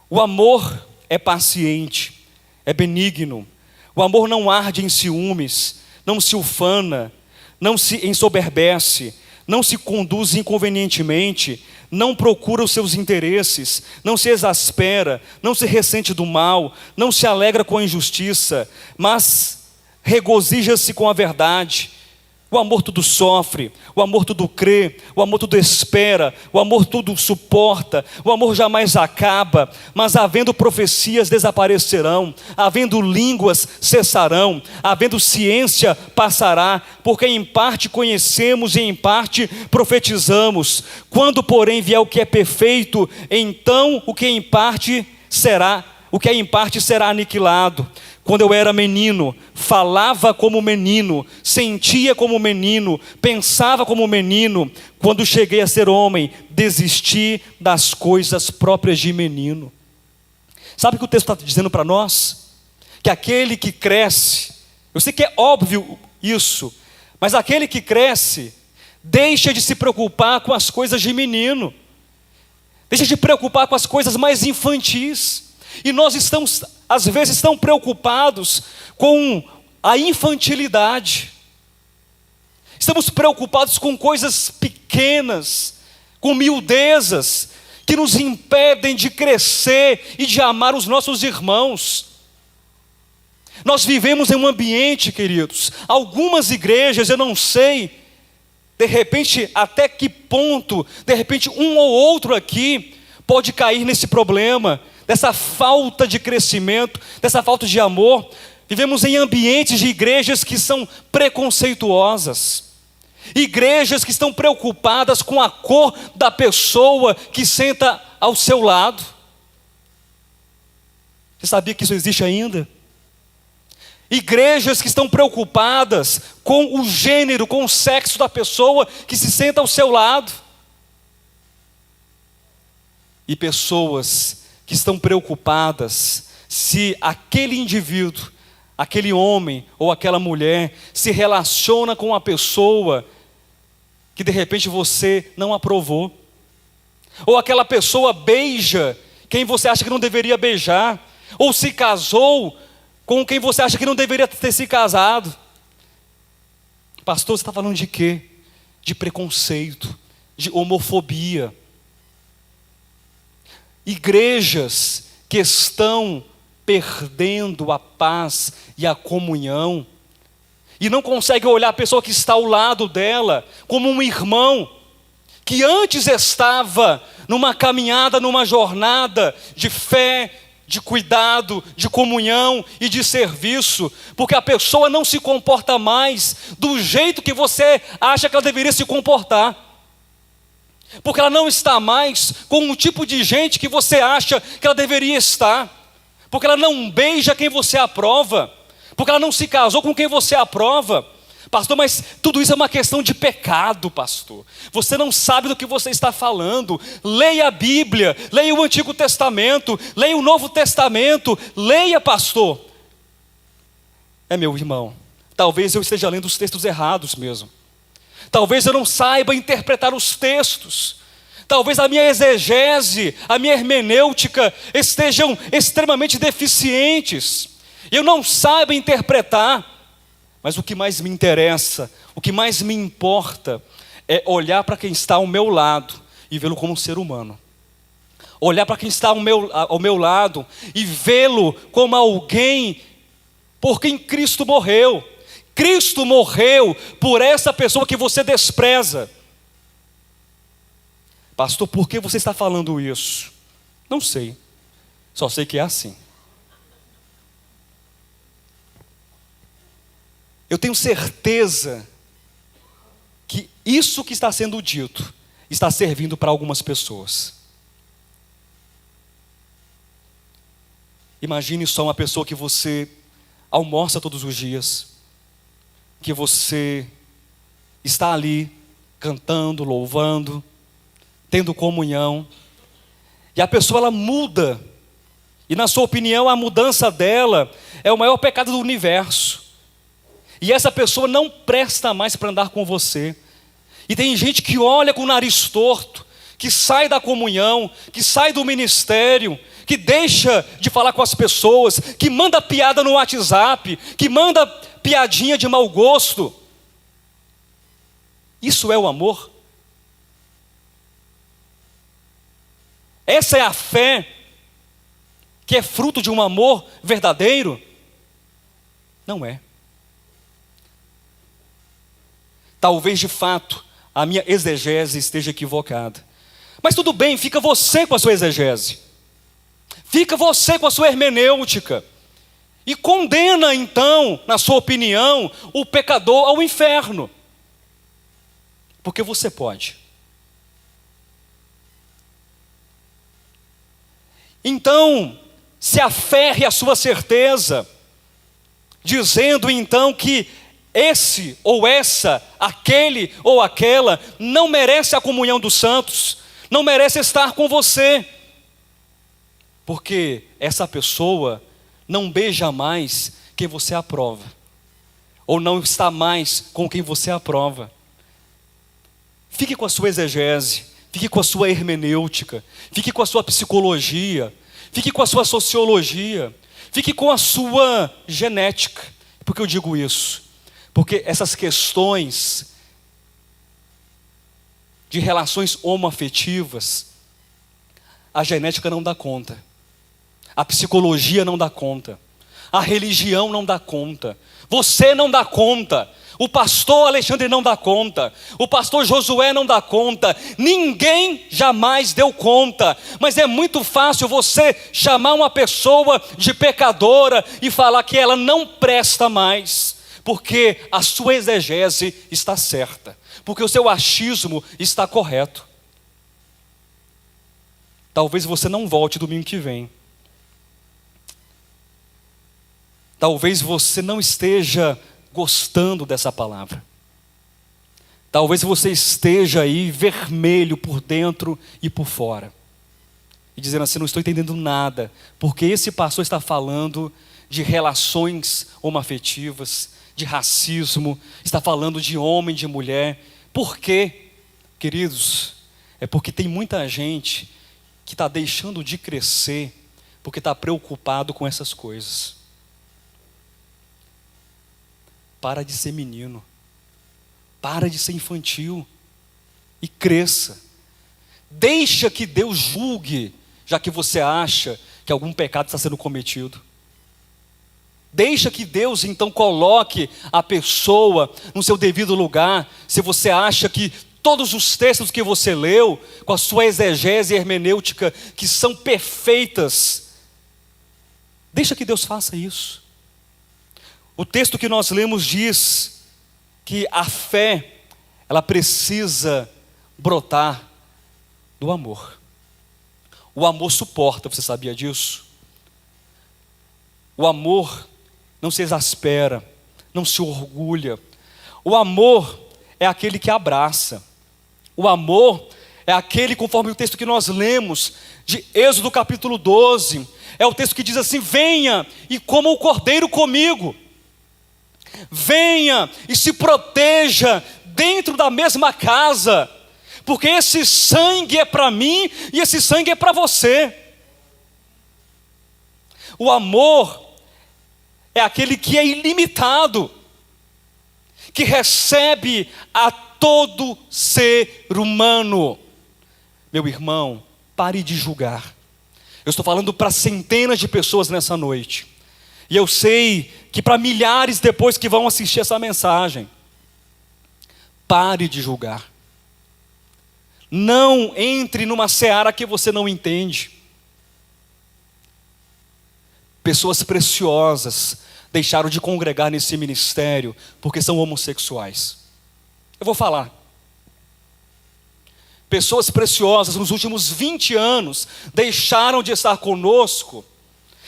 O amor é paciente, é benigno. O amor não arde em ciúmes, não se ufana, não se ensoberbece, não se conduz inconvenientemente, não procura os seus interesses, não se exaspera, não se ressente do mal, não se alegra com a injustiça, mas regozija-se com a verdade. O amor tudo sofre, o amor tudo crê, o amor tudo espera, o amor tudo suporta, o amor jamais acaba. Mas havendo profecias desaparecerão, havendo línguas cessarão, havendo ciência passará, porque em parte conhecemos e em parte profetizamos. Quando porém vier o que é perfeito, então o que é em parte será aniquilado. Quando eu era menino, falava como menino, sentia como menino, pensava como menino. Quando cheguei a ser homem, desisti das coisas próprias de menino. Sabe o que o texto está dizendo para nós? Que aquele que cresce, eu sei que é óbvio isso, mas aquele que cresce, deixa de se preocupar com as coisas de menino, deixa de preocupar com as coisas mais infantis. E nós estamos, às vezes, tão preocupados com a infantilidade. Estamos preocupados com coisas pequenas, com miudezas, que nos impedem de crescer e de amar os nossos irmãos. Nós vivemos em um ambiente, queridos, algumas igrejas, eu não sei, de repente, até que ponto, de repente, um ou outro aqui pode cair nesse problema, dessa falta de crescimento, dessa falta de amor, vivemos em ambientes de igrejas que são preconceituosas, igrejas que estão preocupadas com a cor da pessoa que senta ao seu lado. Você sabia que isso existe ainda? Igrejas que estão preocupadas com o gênero, com o sexo da pessoa que se senta ao seu lado. E pessoas que estão preocupadas se aquele indivíduo, aquele homem ou aquela mulher se relaciona com uma pessoa que de repente você não aprovou. Ou aquela pessoa beija quem você acha que não deveria beijar. Ou se casou com quem você acha que não deveria ter se casado. Pastor, você está falando de quê? De preconceito, de homofobia. Igrejas que estão perdendo a paz e a comunhão, e não conseguem olhar a pessoa que está ao lado dela como um irmão, que antes estava numa caminhada, numa jornada de fé, de cuidado, de comunhão e de serviço, porque a pessoa não se comporta mais do jeito que você acha que ela deveria se comportar, porque ela não está mais com o tipo de gente que você acha que ela deveria estar, porque ela não beija quem você aprova, porque ela não se casou com quem você aprova. Pastor, mas tudo isso é uma questão de pecado, pastor. Você não sabe do que você está falando. Leia a Bíblia, leia o Antigo Testamento, leia o Novo Testamento, leia, pastor. Meu irmão, talvez eu esteja lendo os textos errados mesmo. Talvez eu não saiba interpretar os textos. Talvez a minha exegese, a minha hermenêutica estejam extremamente deficientes. Eu não saiba interpretar. Mas o que mais me interessa, o que mais me importa, é olhar para quem está ao meu lado e vê-lo como um ser humano. Olhar para quem está ao meu lado e vê-lo como alguém por quem Cristo morreu. Cristo morreu por essa pessoa que você despreza. Pastor, por que você está falando isso? Não sei, só sei que é assim. Eu tenho certeza que isso que está sendo dito está servindo para algumas pessoas. Imagine só uma pessoa que você almoça todos os dias, que você está ali cantando, louvando, tendo comunhão, e a pessoa ela muda, e na sua opinião a mudança dela é o maior pecado do universo. E essa pessoa não presta mais para andar com você. E tem gente que olha com o nariz torto, que sai da comunhão, que sai do ministério, que deixa de falar com as pessoas, que manda piada no WhatsApp, que manda piadinha de mau gosto. Isso é o amor? Essa é a fé que é fruto de um amor verdadeiro? Não é. Talvez de fato a minha exegese esteja equivocada. Mas tudo bem, fica você com a sua exegese. Fica você com a sua hermenêutica. E condena então, na sua opinião, o pecador ao inferno. Porque você pode. Então, se aferre à sua certeza, dizendo então que esse ou essa, aquele ou aquela, não merece a comunhão dos santos, não merece estar com você, porque essa pessoa não beija mais quem você aprova, ou não está mais com quem você aprova. Fique com a sua exegese, fique com a sua hermenêutica, fique com a sua psicologia, fique com a sua sociologia, fique com a sua genética. Por que eu digo isso? Porque essas questões de relações homoafetivas, a genética não dá conta, a psicologia não dá conta, A religião não dá conta. Você não dá conta. O pastor Alexandre não dá conta. O pastor Josué não dá conta. Ninguém jamais deu conta. Mas é muito fácil você chamar uma pessoa de pecadora e falar que ela não presta mais, porque a sua exegese está certa, porque o seu achismo está correto. Talvez você não volte domingo que vem. Talvez você não esteja gostando dessa palavra. Talvez você esteja aí vermelho por dentro e por fora, e dizendo assim: não estou entendendo nada, porque esse pastor está falando de relações homoafetivas, de racismo, está falando de homem, de mulher. Por quê? Queridos, é porque tem muita gente que está deixando de crescer, porque está preocupado com essas coisas. Para de ser menino, para de ser infantil e cresça. Deixa que Deus julgue, já que você acha que algum pecado está sendo cometido. Deixa que Deus então coloque a pessoa no seu devido lugar, se você acha que todos os textos que você leu, com a sua exegese hermenêutica, que são perfeitas, deixa que Deus faça isso. O texto que nós lemos diz que a fé, ela precisa brotar do amor. O amor suporta, você sabia disso? O amor não se exaspera, não se orgulha. O amor é aquele que abraça. O amor é aquele, conforme o texto que nós lemos, de Êxodo capítulo 12, é o texto que diz assim: venha e coma o cordeiro comigo. Venha e se proteja dentro da mesma casa, porque esse sangue é para mim e esse sangue é para você. O amor é aquele que é ilimitado, que recebe a todo ser humano. Meu irmão, pare de julgar. Eu estou falando para centenas de pessoas nessa noite, e eu sei que para milhares depois que vão assistir essa mensagem. Pare de julgar. Não entre numa seara que você não entende. Pessoas preciosas deixaram de congregar nesse ministério porque são homossexuais. Eu vou falar. Pessoas preciosas nos últimos 20 anos deixaram de estar conosco.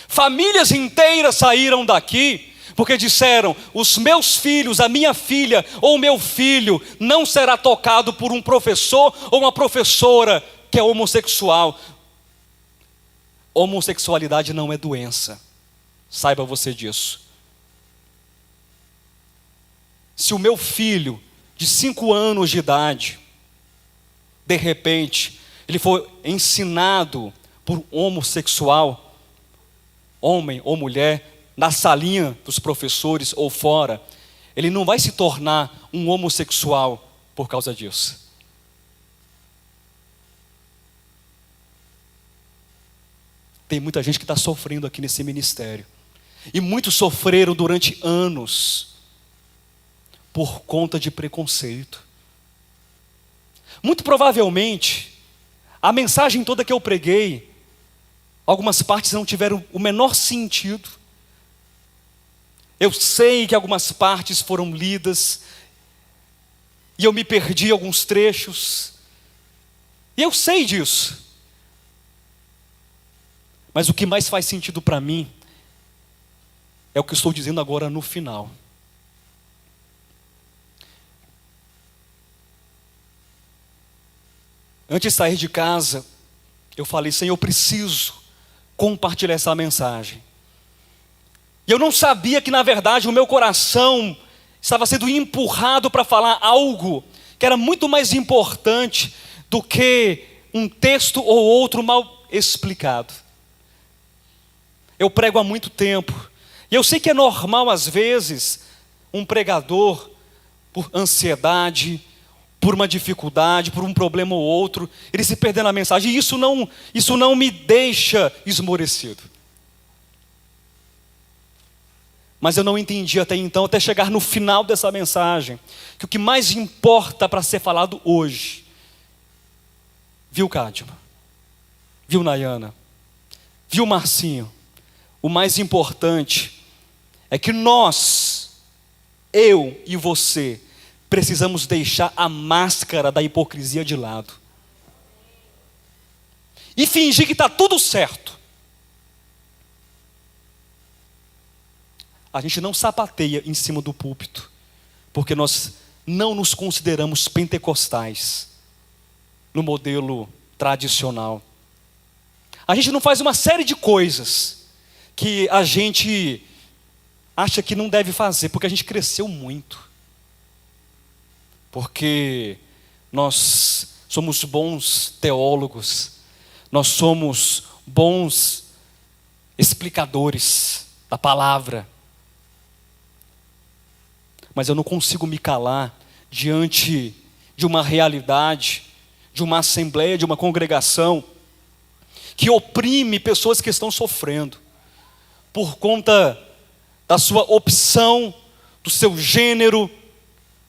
Famílias inteiras saíram daqui porque disseram: os meus filhos, a minha filha ou o meu filho não será tocado por um professor ou uma professora que é homossexual. Homossexualidade não é doença, saiba você disso. Se o meu filho de 5 anos de idade, de repente, ele for ensinado por um homossexual, homem ou mulher, na salinha dos professores ou fora, ele não vai se tornar um homossexual por causa disso. Tem muita gente que está sofrendo aqui nesse ministério, e muitos sofreram durante anos por conta de preconceito. Muito provavelmente, a mensagem toda que eu preguei, algumas partes não tiveram o menor sentido. Eu sei que algumas partes foram lidas, e eu me perdi em alguns trechos, e eu sei disso. Mas o que mais faz sentido para mim é o que eu estou dizendo agora no final. Antes de sair de casa, eu falei: Senhor, eu preciso compartilhar essa mensagem. E eu não sabia que, na verdade, o meu coração estava sendo empurrado para falar algo que era muito mais importante do que um texto ou outro mal explicado. Eu prego há muito tempo, e eu sei que é normal, às vezes, um pregador, por ansiedade, por uma dificuldade, por um problema ou outro, ele se perder na mensagem, e isso não me deixa esmorecido. Mas eu não entendi até então, até chegar no final dessa mensagem, que o que mais importa para ser falado hoje, viu, Cádima? Viu, Nayana? Viu, Marcinho? O mais importante é que nós, eu e você, precisamos deixar a máscara da hipocrisia de lado. E fingir que está tudo certo. A gente não sapateia em cima do púlpito, porque nós não nos consideramos pentecostais, no modelo tradicional. A gente não faz uma série de coisas que a gente acha que não deve fazer, porque a gente cresceu muito. Porque nós somos bons teólogos, nós somos bons explicadores da palavra. Mas eu não consigo me calar diante de uma realidade, de uma assembleia, de uma congregação que oprime pessoas que estão sofrendo por conta da sua opção, do seu gênero,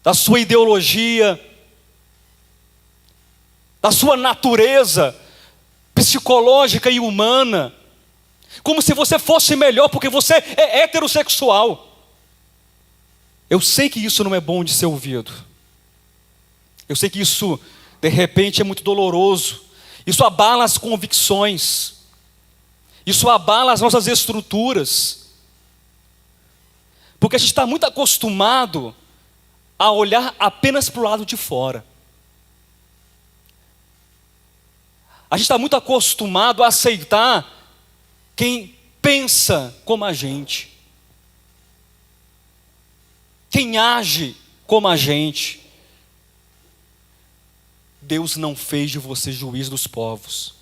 da sua ideologia, da sua natureza psicológica e humana, como se você fosse melhor porque você é heterossexual. Eu sei que isso não é bom de ser ouvido. Eu sei que isso, de repente, é muito doloroso. Isso abala as convicções. Isso abala as nossas estruturas. Porque a gente está muito acostumado a olhar apenas para o lado de fora. A gente está muito acostumado a aceitar quem pensa como a gente. Quem age como a gente. Deus não fez de você juiz dos povos.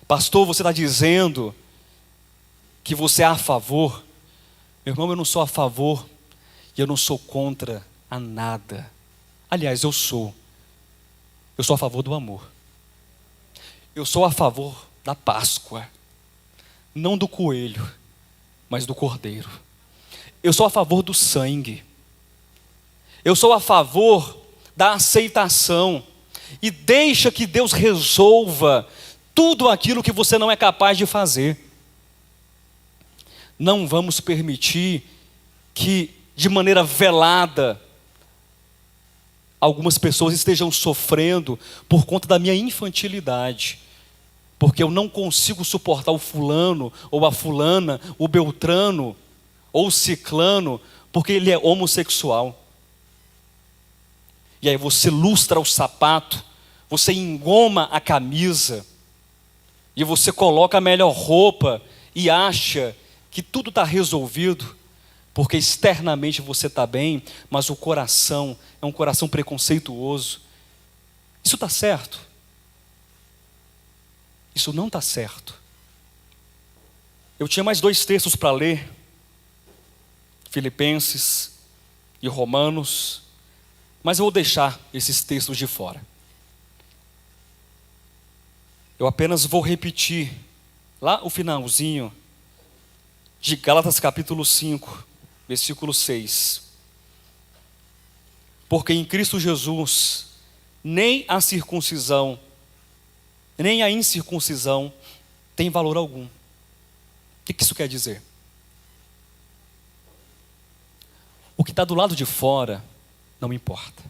Pastor, você está dizendo que você é a favor. Meu irmão, eu não sou a favor e eu não sou contra a nada. Aliás, eu sou a favor do amor. Eu sou a favor da Páscoa. Não do coelho, mas do cordeiro. Eu sou a favor do sangue. Eu sou a favor da aceitação. E deixa que Deus resolva tudo aquilo que você não é capaz de fazer. Não vamos permitir que, de maneira velada, algumas pessoas estejam sofrendo por conta da minha infantilidade. Porque eu não consigo suportar o fulano, ou a fulana, o beltrano, ou o ciclano, porque ele é homossexual. E aí você lustra o sapato, você engoma a camisa, e você coloca a melhor roupa, e acha que tudo está resolvido, porque externamente você está bem, mas o coração é um coração preconceituoso. Isso está certo? Isso não está certo. Eu tinha mais 2 textos para ler, Filipenses e Romanos, mas eu vou deixar esses textos de fora. Eu apenas vou repetir lá o finalzinho de Gálatas capítulo 5, versículo 6. Porque em Cristo Jesus, nem a circuncisão, nem a incircuncisão tem valor algum. O que isso quer dizer? O que está do lado de fora não importa.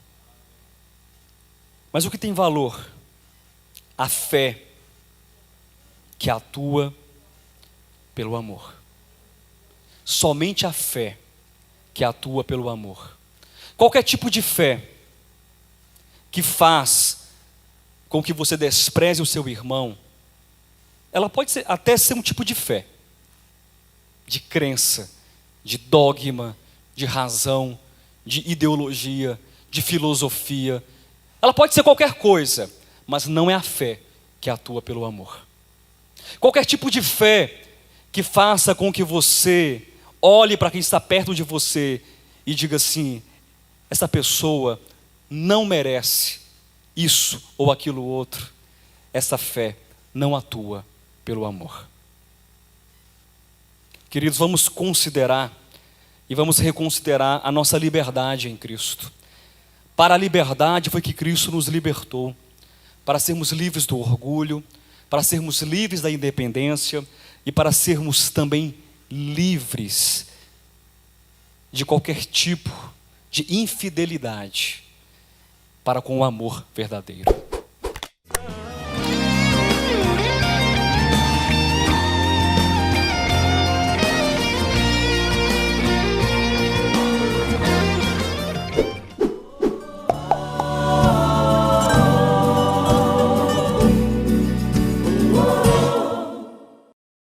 Mas o que tem valor? A fé que atua pelo amor. Somente a fé que atua pelo amor. Qualquer tipo de fé que faz com que você despreze o seu irmão, ela pode até ser um tipo de fé, de crença, de dogma, de razão, de ideologia, de filosofia. Ela pode ser qualquer coisa, mas não é a fé que atua pelo amor. Qualquer tipo de fé que faça com que você olhe para quem está perto de você e diga assim: essa pessoa não merece isso ou aquilo outro. Essa fé não atua pelo amor. Queridos, vamos considerar e vamos reconsiderar a nossa liberdade em Cristo. Para a liberdade foi que Cristo nos libertou, para sermos livres do orgulho, para sermos livres da independência e para sermos também livres de qualquer tipo de infidelidade para com o amor verdadeiro.